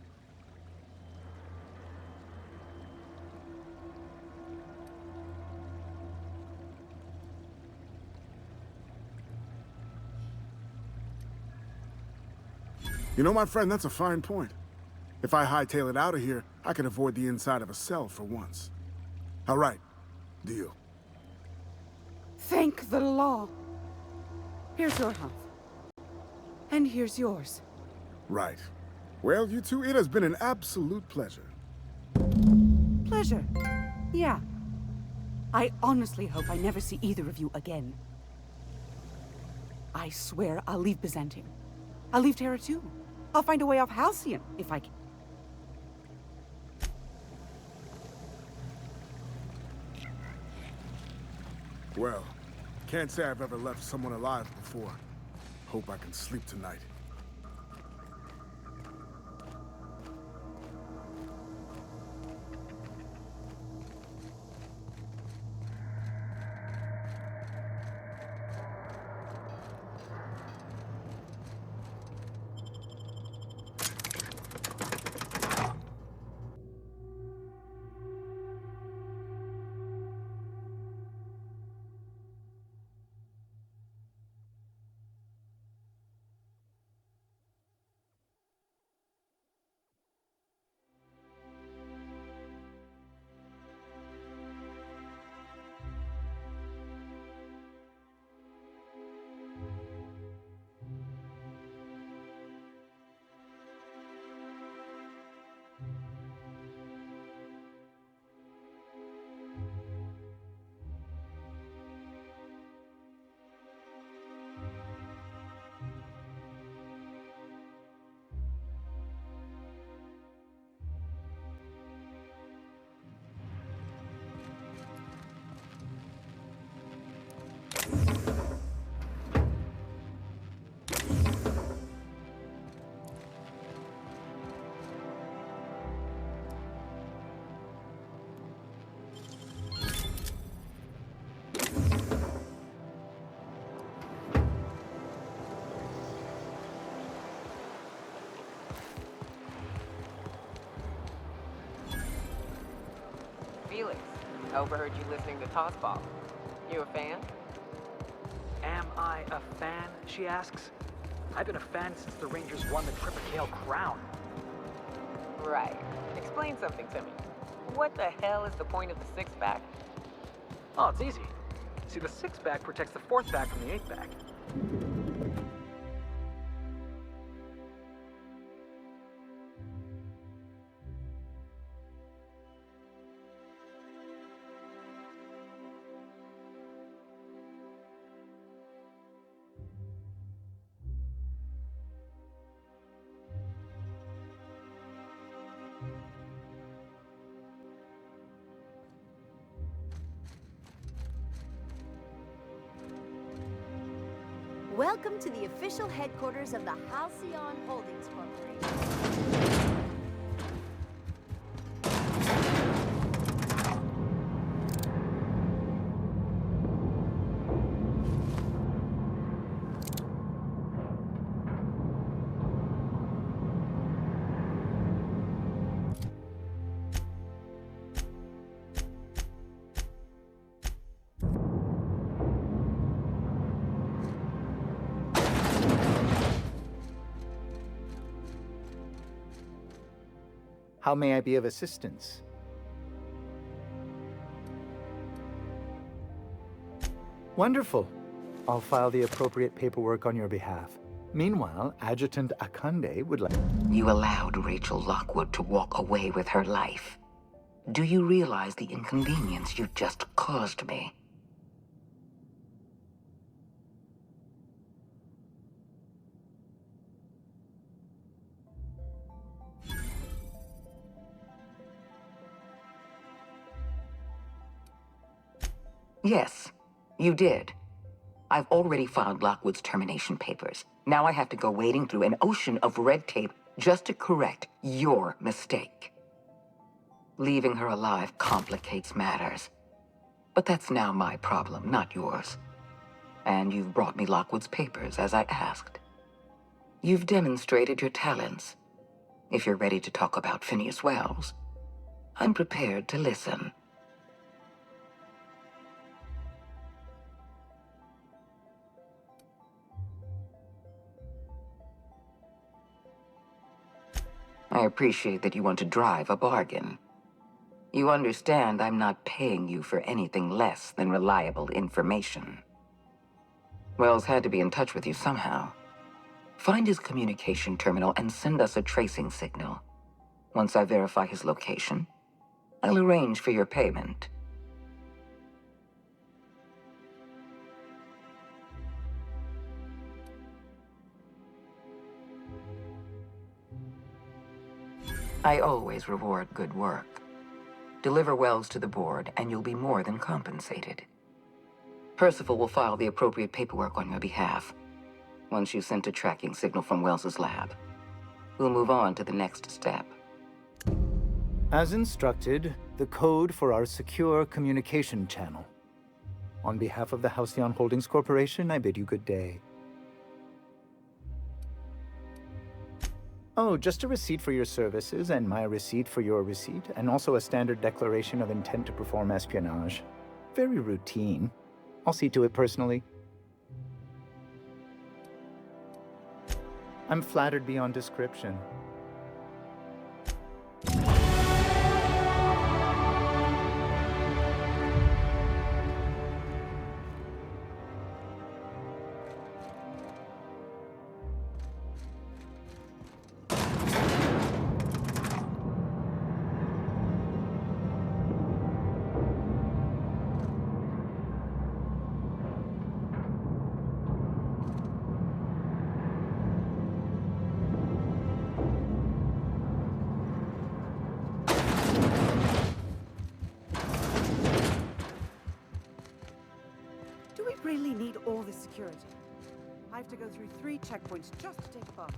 You know, my friend, that's a fine point. If I hightail it out of here, I can avoid the inside of a cell for once. All right. Deal. Thank the law. Here's your health. And here's yours. Right. Well, you two, it has been an absolute pleasure. Pleasure. Yeah. I honestly hope I never see either of you again. I swear I'll leave Byzantium. I'll leave Terra too. I'll find a way off Halcyon if I can. Well, can't say I've ever left someone alive before. Hope I can sleep tonight. Felix, overheard you listening to Tossball. You a fan? Am I a fan, she asks. I've been a fan since the Rangers won the Triple Crown. Right. Explain something to me. What the hell is the point of the six-pack? Oh, it's easy. See, the six-pack protects the fourth back from the eighth back. Welcome to the official headquarters of the Halcyon Holdings Corporation. How may I be of assistance? Wonderful. I'll file the appropriate paperwork on your behalf. Meanwhile, Adjutant Akande would like... You allowed Rachel Lockwood to walk away with her life. Do you realize the inconvenience you just caused me? Yes, you did. I've already filed Lockwood's termination papers. Now I have to go wading through an ocean of red tape just to correct your mistake. Leaving her alive complicates matters. But that's now my problem, not yours. And you've brought me Lockwood's papers, as I asked. You've demonstrated your talents. If you're ready to talk about Phineas Wells, I'm prepared to listen. I appreciate that you want to drive a bargain. You understand I'm not paying you for anything less than reliable information. Wells had to be in touch with you somehow. Find his communication terminal and send us a tracing signal. Once I verify his location, I'll arrange for your payment. I always reward good work. Deliver Wells to the board, and you'll be more than compensated. Percival will file the appropriate paperwork on your behalf. Once you've sent a tracking signal from Wells's lab, we'll move on to the next step. As instructed, the code for our secure communication channel. On behalf of the Halcyon Holdings Corporation, I bid you good day. Oh, just a receipt for your services and my receipt for your receipt, and also a standard declaration of intent to perform espionage. Very routine. I'll see to it personally. I'm flattered beyond description. Really need all this security. I have to go through 3 checkpoints just to take a bath.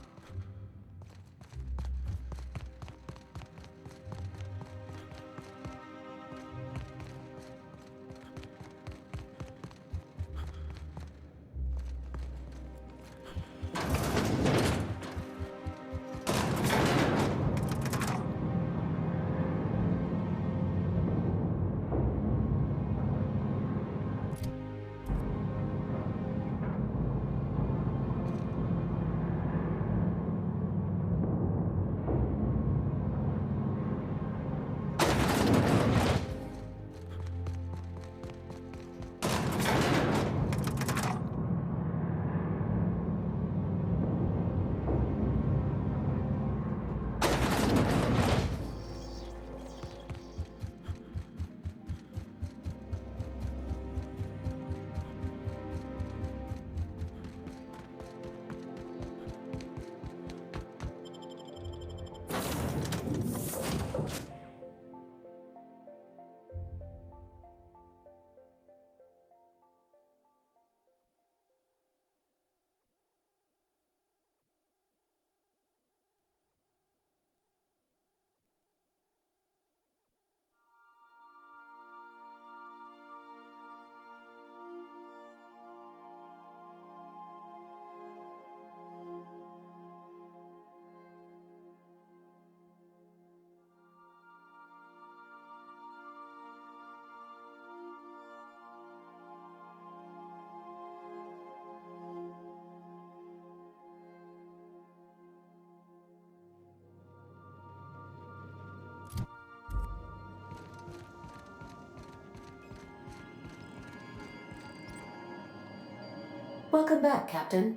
Welcome back, Captain.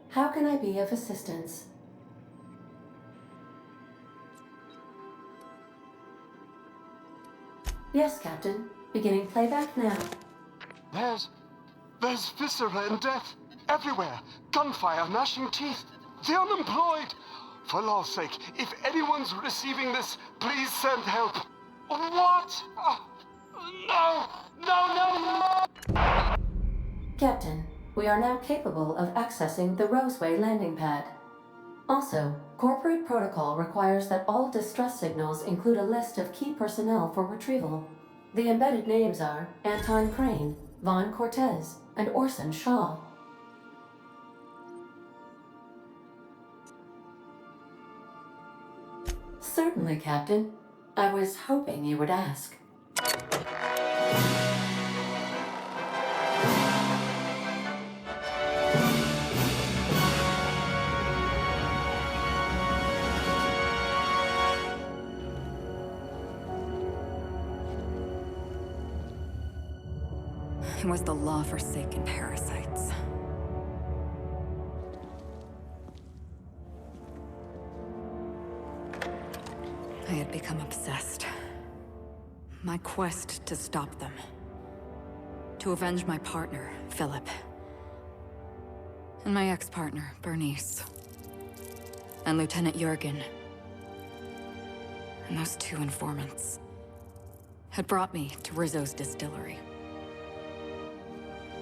How can I be of assistance? Yes, Captain. Beginning playback now. There's viscera and death everywhere. Gunfire, gnashing teeth. The unemployed. For law's sake, if anyone's receiving this, please send help. What? No! Captain, we are now capable of accessing the Roseway landing pad. Also, corporate protocol requires that all distress signals include a list of key personnel for retrieval. The embedded names are Anton Crane, Vaughn Cortez, and Orson Shaw. Certainly, Captain. I was hoping you would ask. It was the law-forsaken parasites. I had become obsessed. My quest to stop them. To avenge my partner, Philip. And my ex-partner, Bernice. And Lieutenant Jurgen. And those two informants had brought me to Rizzo's distillery.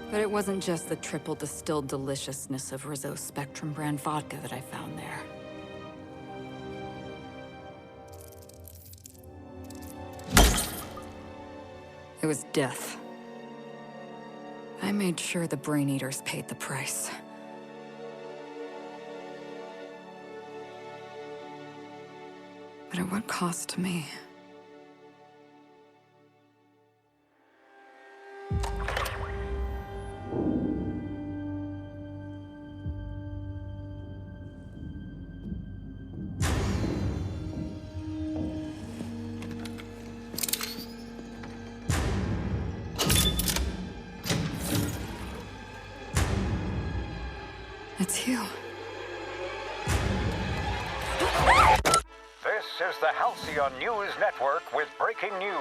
But it wasn't just the triple distilled deliciousness of Rizzo's Spectrum brand vodka that I found there. It was death. I made sure the Brain Eaters paid the price. But at what cost to me? It's you. This is the Halcyon News Network with breaking news.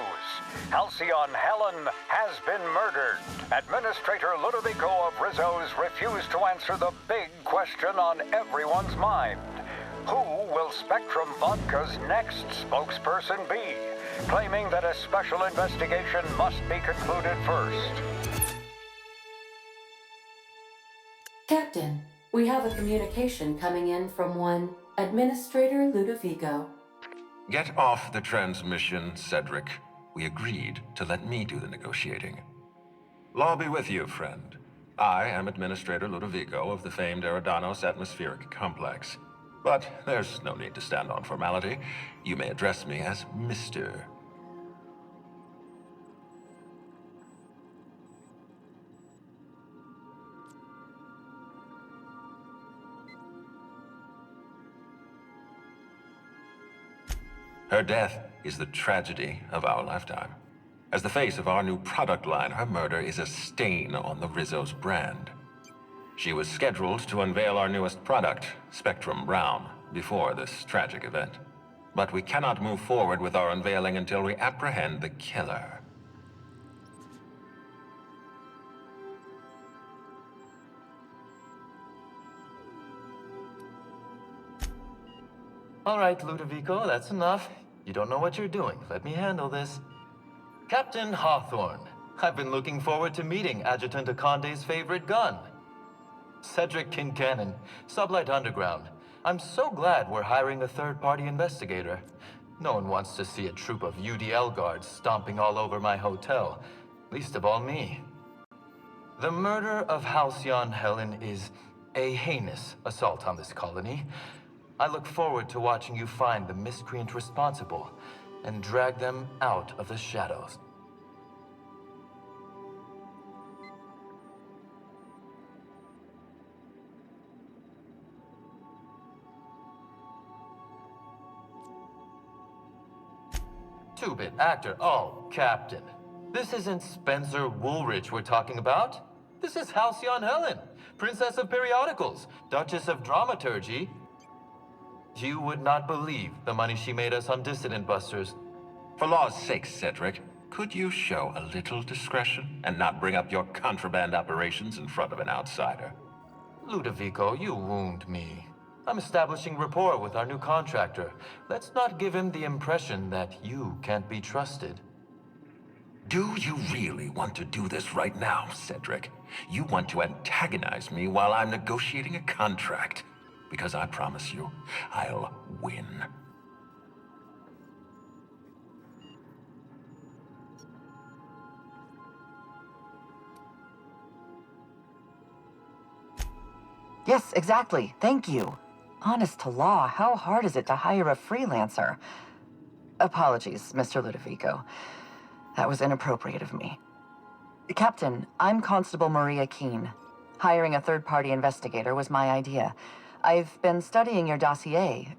Halcyon Helen has been murdered. Administrator Ludovico of Rizzo's refused to answer the big question on everyone's mind. Who will Spectrum Vodka's next spokesperson be? Claiming that a special investigation must be concluded first. Captain, we have a communication coming in from one Administrator Ludovico. Get off the transmission, Cedric. We agreed to let me do the negotiating. Law be with you, friend. I am Administrator Ludovico of the famed Eridanos Atmospheric Complex. But there's no need to stand on formality. You may address me as Mr. Her death is the tragedy of our lifetime. As the face of our new product line, her murder is a stain on the Rizzo's brand. She was scheduled to unveil our newest product, Spectrum Brown, before this tragic event. But we cannot move forward with our unveiling until we apprehend the killer. All right, Ludovico, that's enough. You don't know what you're doing. Let me handle this. Captain Hawthorne, I've been looking forward to meeting Adjutant Akonde's favorite gun. Cedric Kincannon, Sublight Underground. I'm so glad we're hiring a third-party investigator. No one wants to see a troop of UDL guards stomping all over my hotel. Least of all me. The murder of Halcyon Helen is a heinous assault on this colony. I look forward to watching you find the miscreant responsible and drag them out of the shadows. Two-bit actor. Oh, Captain. This isn't Spencer Woolrich we're talking about. This is Halcyon Helen, Princess of Periodicals, Duchess of Dramaturgy. You would not believe the money she made us on Dissident Busters. For law's sake, Cedric, could you show a little discretion and not bring up your contraband operations in front of an outsider? Ludovico, you wound me. I'm establishing rapport with our new contractor. Let's not give him the impression that you can't be trusted. Do you really want to do this right now, Cedric? You want to antagonize me while I'm negotiating a contract. Because I promise you, I'll win. Yes, exactly. Thank you. Honest to law, how hard is it to hire a freelancer? Apologies, Mr. Ludovico. That was inappropriate of me. Captain, I'm Constable Maria Keene. Hiring a third-party investigator was my idea. I've been studying your dossier.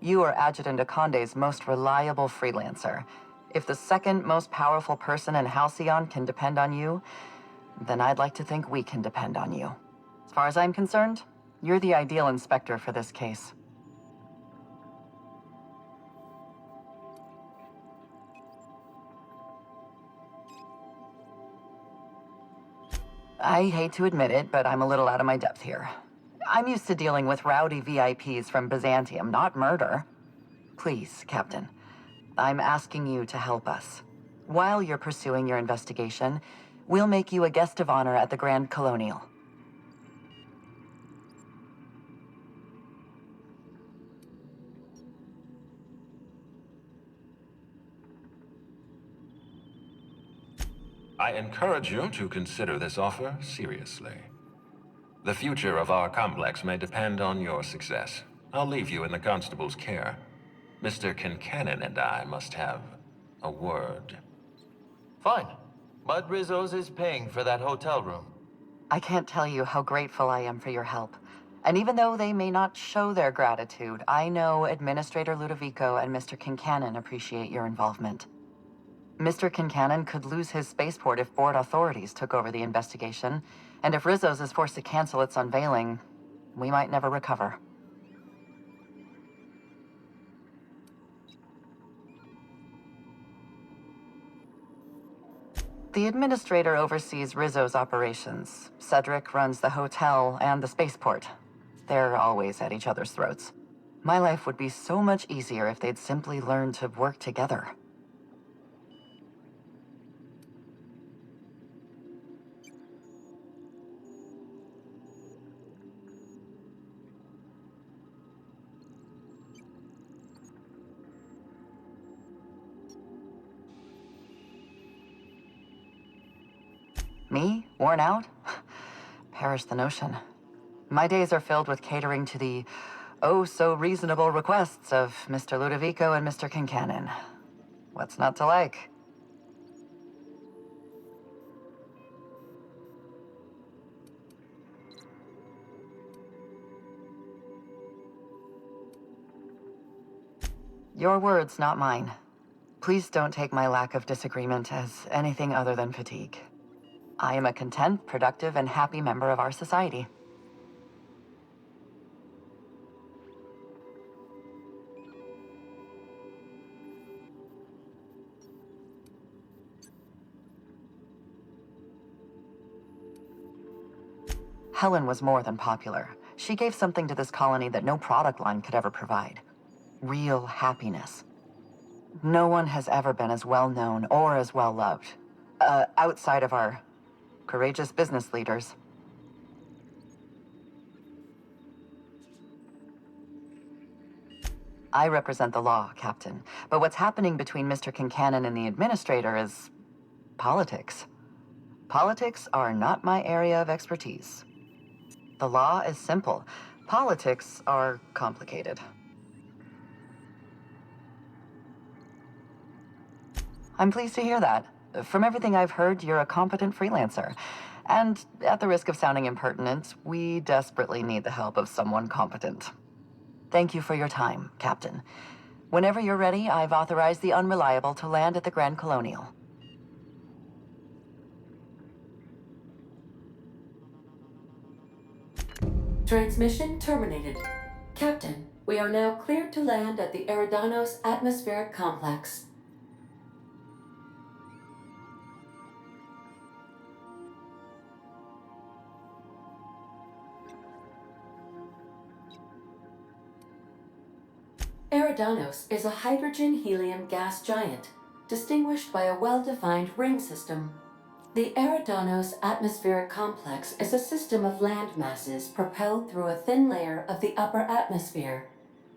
You are Adjutant Akonde's most reliable freelancer. If the second most powerful person in Halcyon can depend on you, then I'd like to think we can depend on you. As far as I'm concerned, you're the ideal inspector for this case. I hate to admit it, but I'm a little out of my depth here. I'm used to dealing with rowdy VIPs from Byzantium, not murder. Please, Captain, I'm asking you to help us. While you're pursuing your investigation, we'll make you a guest of honor at the Grand Colonial. I encourage you to consider this offer seriously. The future of our complex may depend on your success. I'll leave you in the constable's care. Mr. Kincannon and I must have a word. Fine. Bud Rizzo's is paying for that hotel room. I can't tell you how grateful I am for your help. And even though they may not show their gratitude, I know Administrator Ludovico and Mr. Kincannon appreciate your involvement. Mr. Kincannon could lose his spaceport if board authorities took over the investigation, and if Rizzo's is forced to cancel its unveiling, we might never recover. The Administrator oversees Rizzo's operations. Cedric runs the hotel and the spaceport. They're always at each other's throats. My life would be so much easier if they'd simply learn to work together. Me? Worn out? Perish the notion. My days are filled with catering to the oh-so-reasonable requests of Mr. Ludovico and Mr. Kincannon. What's not to like? Your words, not mine. Please don't take my lack of disagreement as anything other than fatigue. I am a content, productive, and happy member of our society. Helen was more than popular. She gave something to this colony that no product line could ever provide. Real happiness. No one has ever been as well known or as well loved. Outside of our courageous business leaders. I represent the law, Captain. But what's happening between Mr. Kincannon and the Administrator is politics. Politics are not my area of expertise. The law is simple. Politics are complicated. I'm pleased to hear that. From everything I've heard, you're a competent freelancer. And at the risk of sounding impertinent, we desperately need the help of someone competent. Thank you for your time, Captain. Whenever you're ready, I've authorized the Unreliable to land at the Grand Colonial. Transmission terminated. Captain, we are now cleared to land at the Eridanos Atmospheric Complex. Eridanos is a hydrogen-helium gas giant, distinguished by a well-defined ring system. The Eridanos Atmospheric Complex is a system of land masses propelled through a thin layer of the upper atmosphere,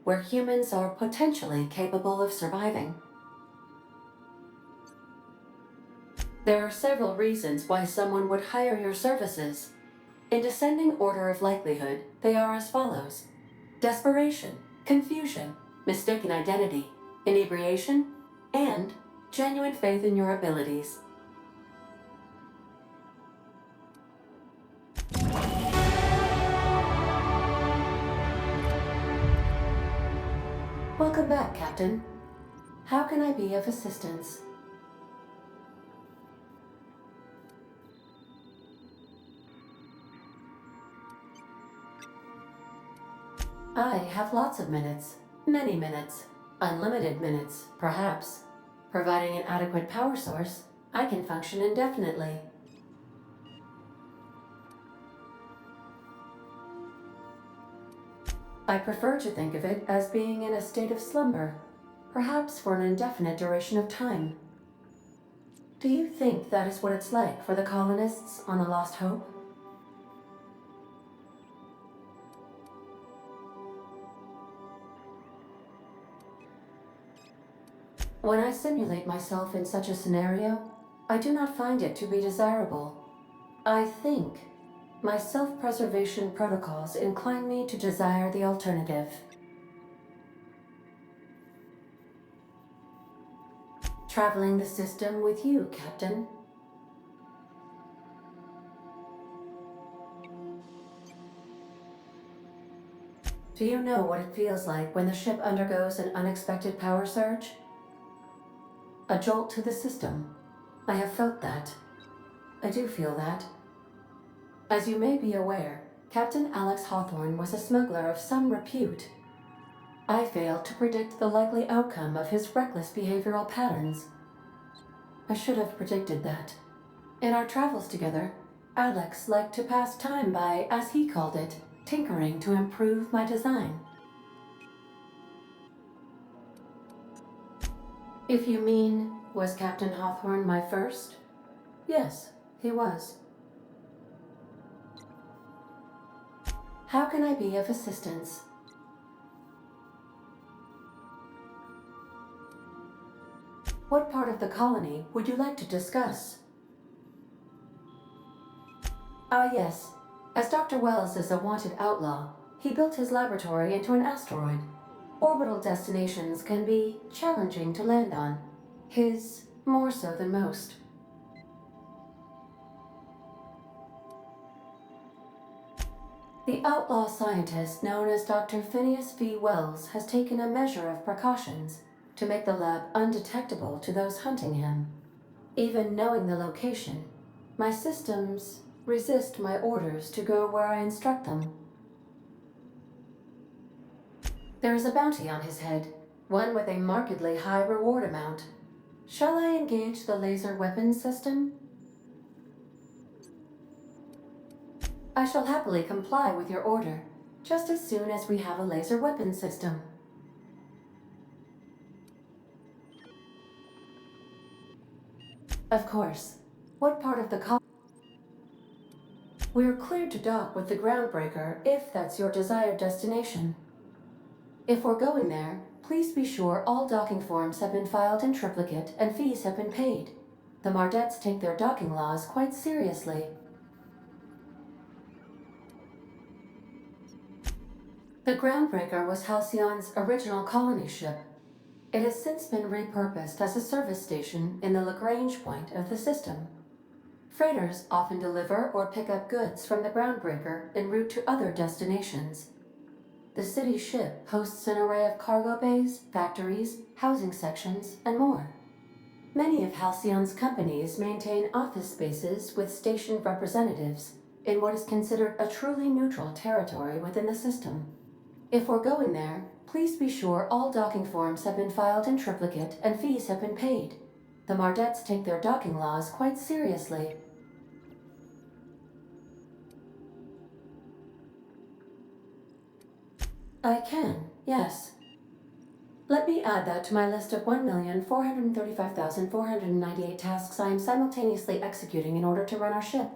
where humans are potentially capable of surviving. There are several reasons why someone would hire your services. In descending order of likelihood, they are as follows: desperation, confusion, mistaken identity, inebriation, and genuine faith in your abilities. Welcome back, Captain. How can I be of assistance? I have lots of minutes. Many minutes. Unlimited minutes, perhaps. Providing an adequate power source, I can function indefinitely. I prefer to think of it as being in a state of slumber, perhaps for an indefinite duration of time. Do you think that is what it's like for the colonists on the Lost Hope? When I simulate myself in such a scenario, I do not find it to be desirable. I think my self-preservation protocols incline me to desire the alternative. Traveling the system with you, Captain. Do you know what it feels like when the ship undergoes an unexpected power surge? A jolt to the system. I have felt that. I do feel that. As you may be aware, Captain Alex Hawthorne was a smuggler of some repute. I failed to predict the likely outcome of his reckless behavioral patterns. I should have predicted that. In our travels together, Alex liked to pass time by, as he called it, tinkering to improve my design. If you mean, was Captain Hawthorne my first? Yes, he was. How can I be of assistance? What part of the colony would you like to discuss? Ah, yes. As Dr. Wells is a wanted outlaw, he built his laboratory into an asteroid. Orbital destinations can be challenging to land on. His more so than most. The outlaw scientist known as Dr. Phineas V. Wells has taken a measure of precautions to make the lab undetectable to those hunting him. Even knowing the location, my systems resist my orders to go where I instruct them. There is a bounty on his head, one with a markedly high reward amount. Shall I engage the laser weapons system? I shall happily comply with your order, just as soon as we have a laser weapons system. Of course. What part of the We're cleared to dock with the groundbreaker if that's your desired destination. If we're going there, please be sure all docking forms have been filed in triplicate and fees have been paid. The Mardettes take their docking laws quite seriously. The groundbreaker was Halcyon's original colony ship. It has since been repurposed as a service station in the Lagrange point of the system. Freighters often deliver or pick up goods from the groundbreaker en route to other destinations. The city ship hosts an array of cargo bays, factories, housing sections, and more. Many of Halcyon's companies maintain office spaces with station representatives, in what is considered a truly neutral territory within the system. If we're going there, please be sure all docking forms have been filed in triplicate and fees have been paid. The Mardettes take their docking laws quite seriously. I can, yes. Let me add that to my list of 1,435,498 tasks I am simultaneously executing in order to run our ship.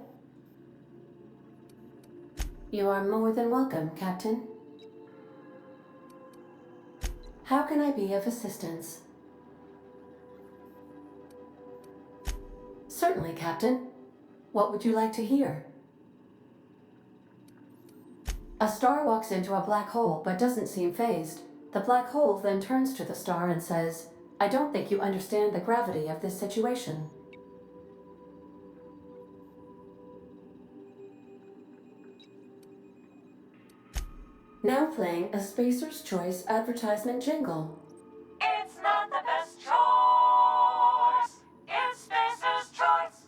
You are more than welcome, Captain. How can I be of assistance? Certainly, Captain. What would you like to hear? A star walks into a black hole but doesn't seem fazed. The black hole then turns to the star and says, "I don't think you understand the gravity of this situation." Now playing a Spacer's Choice advertisement jingle. It's not the best choice. It's Spacer's Choice.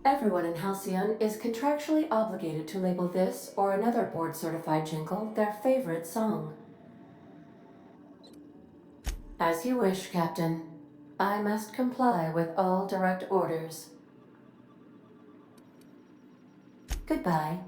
Everyone in Halcyon is contractually obligated to label this or another board-certified jingle their favorite song. As you wish, Captain. I must comply with all direct orders. Goodbye.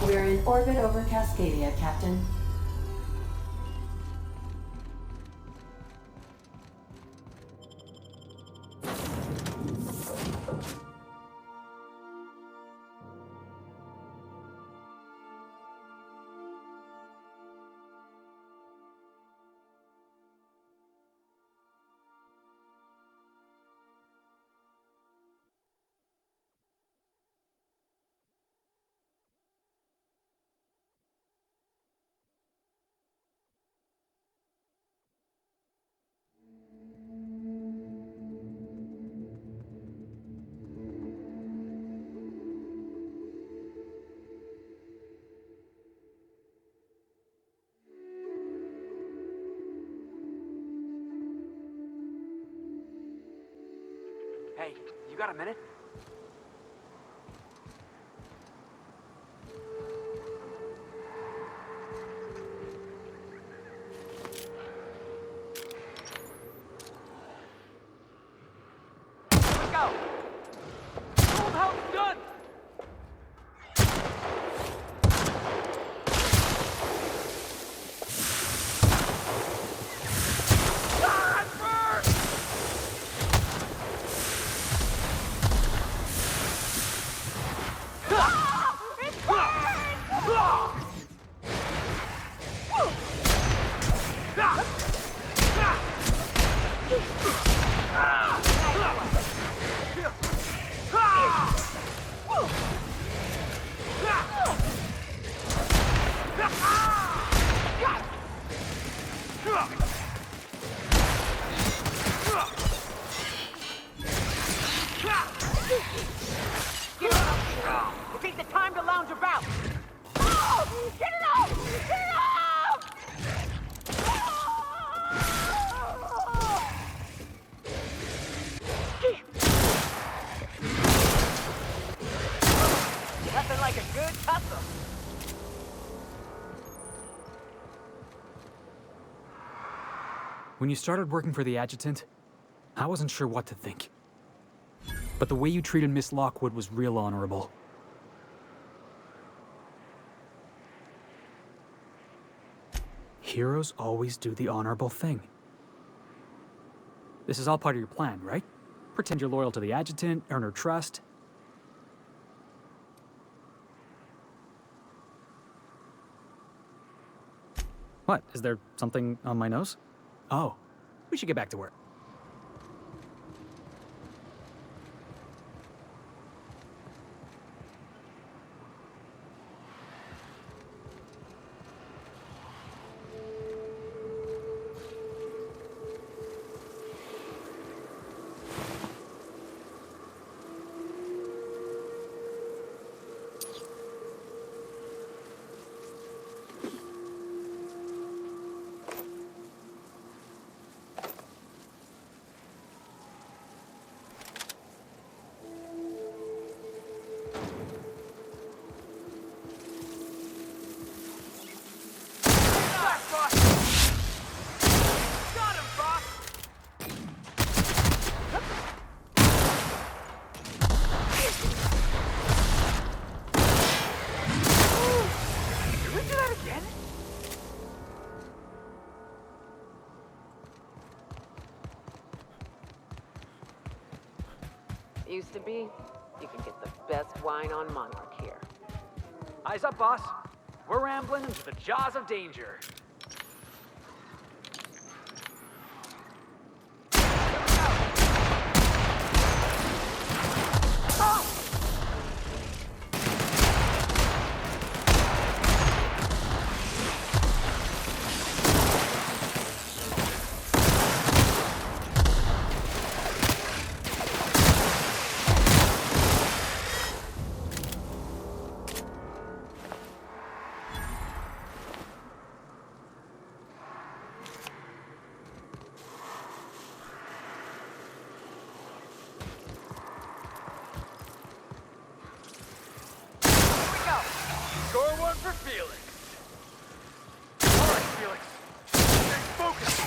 We're in orbit over Cascadia, Captain. Hey, you got a minute? Let's go! Full house done! good tussle. When you started working for the adjutant, I wasn't sure what to think. But the way you treated Miss Lockwood was real honorable. Heroes always do the honorable thing. This is all part of your plan, right? Pretend you're loyal to the adjutant, earn her trust. What? Is there something on my nose? Oh, we should get back to work. Used to be, you could get the best wine on Monarch here. Eyes up, boss. We're rambling into the jaws of danger. Score one for Felix. All right, Felix. Stay focused.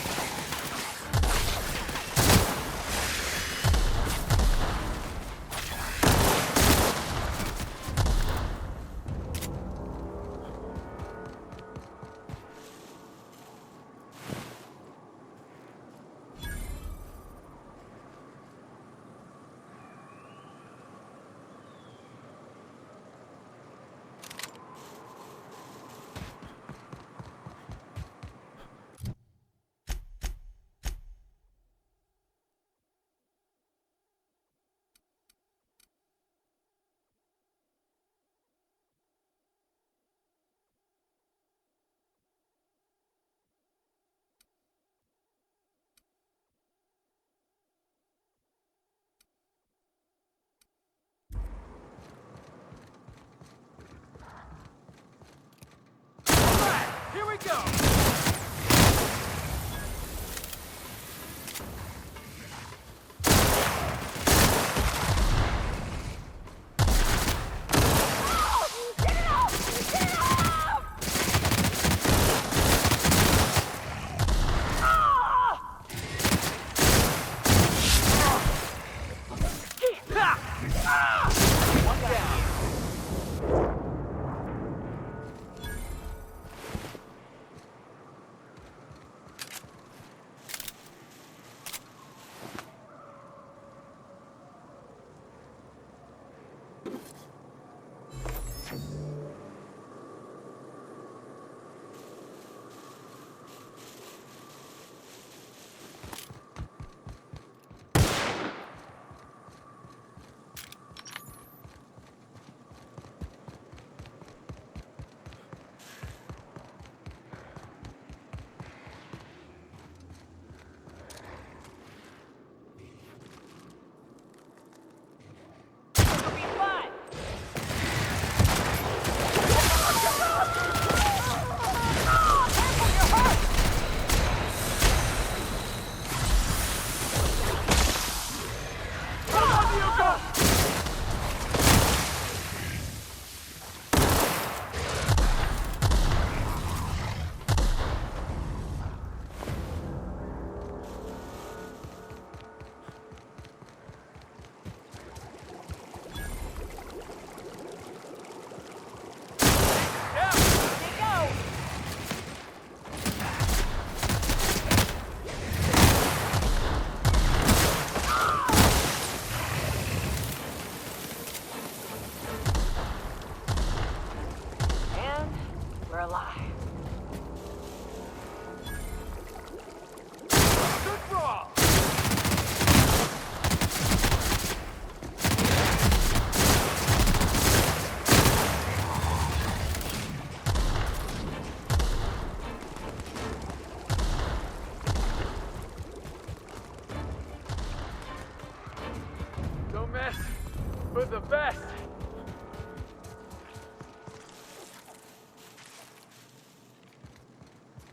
for the best.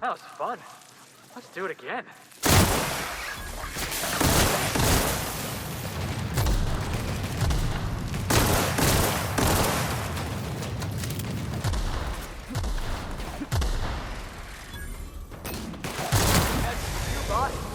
That was fun. Let's do it again. That's you, boss.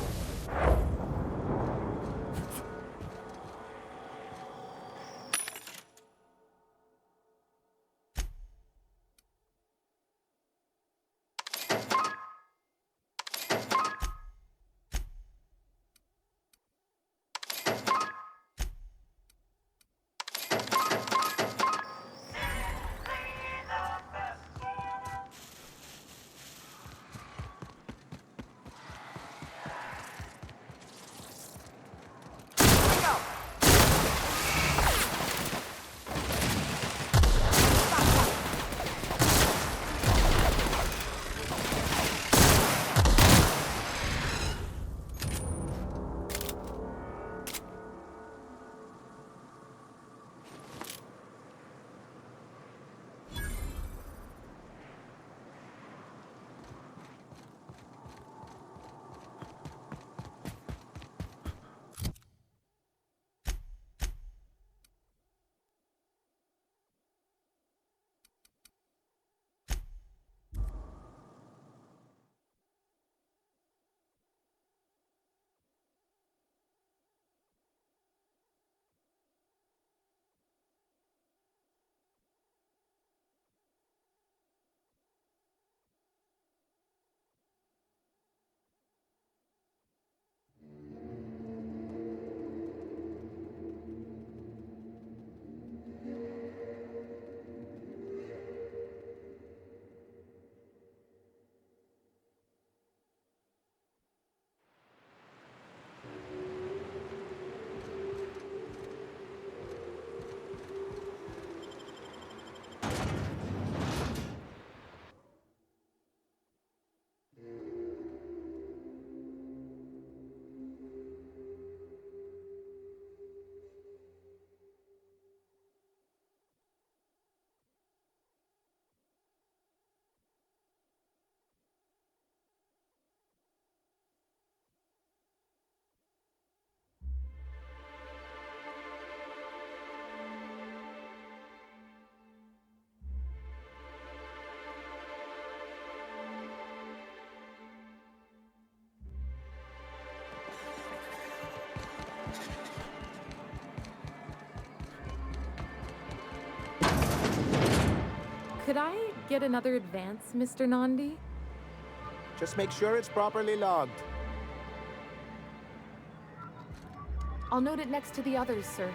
Could I get another advance, Mr. Nandi? Just make sure it's properly logged. I'll note it next to the others, sir.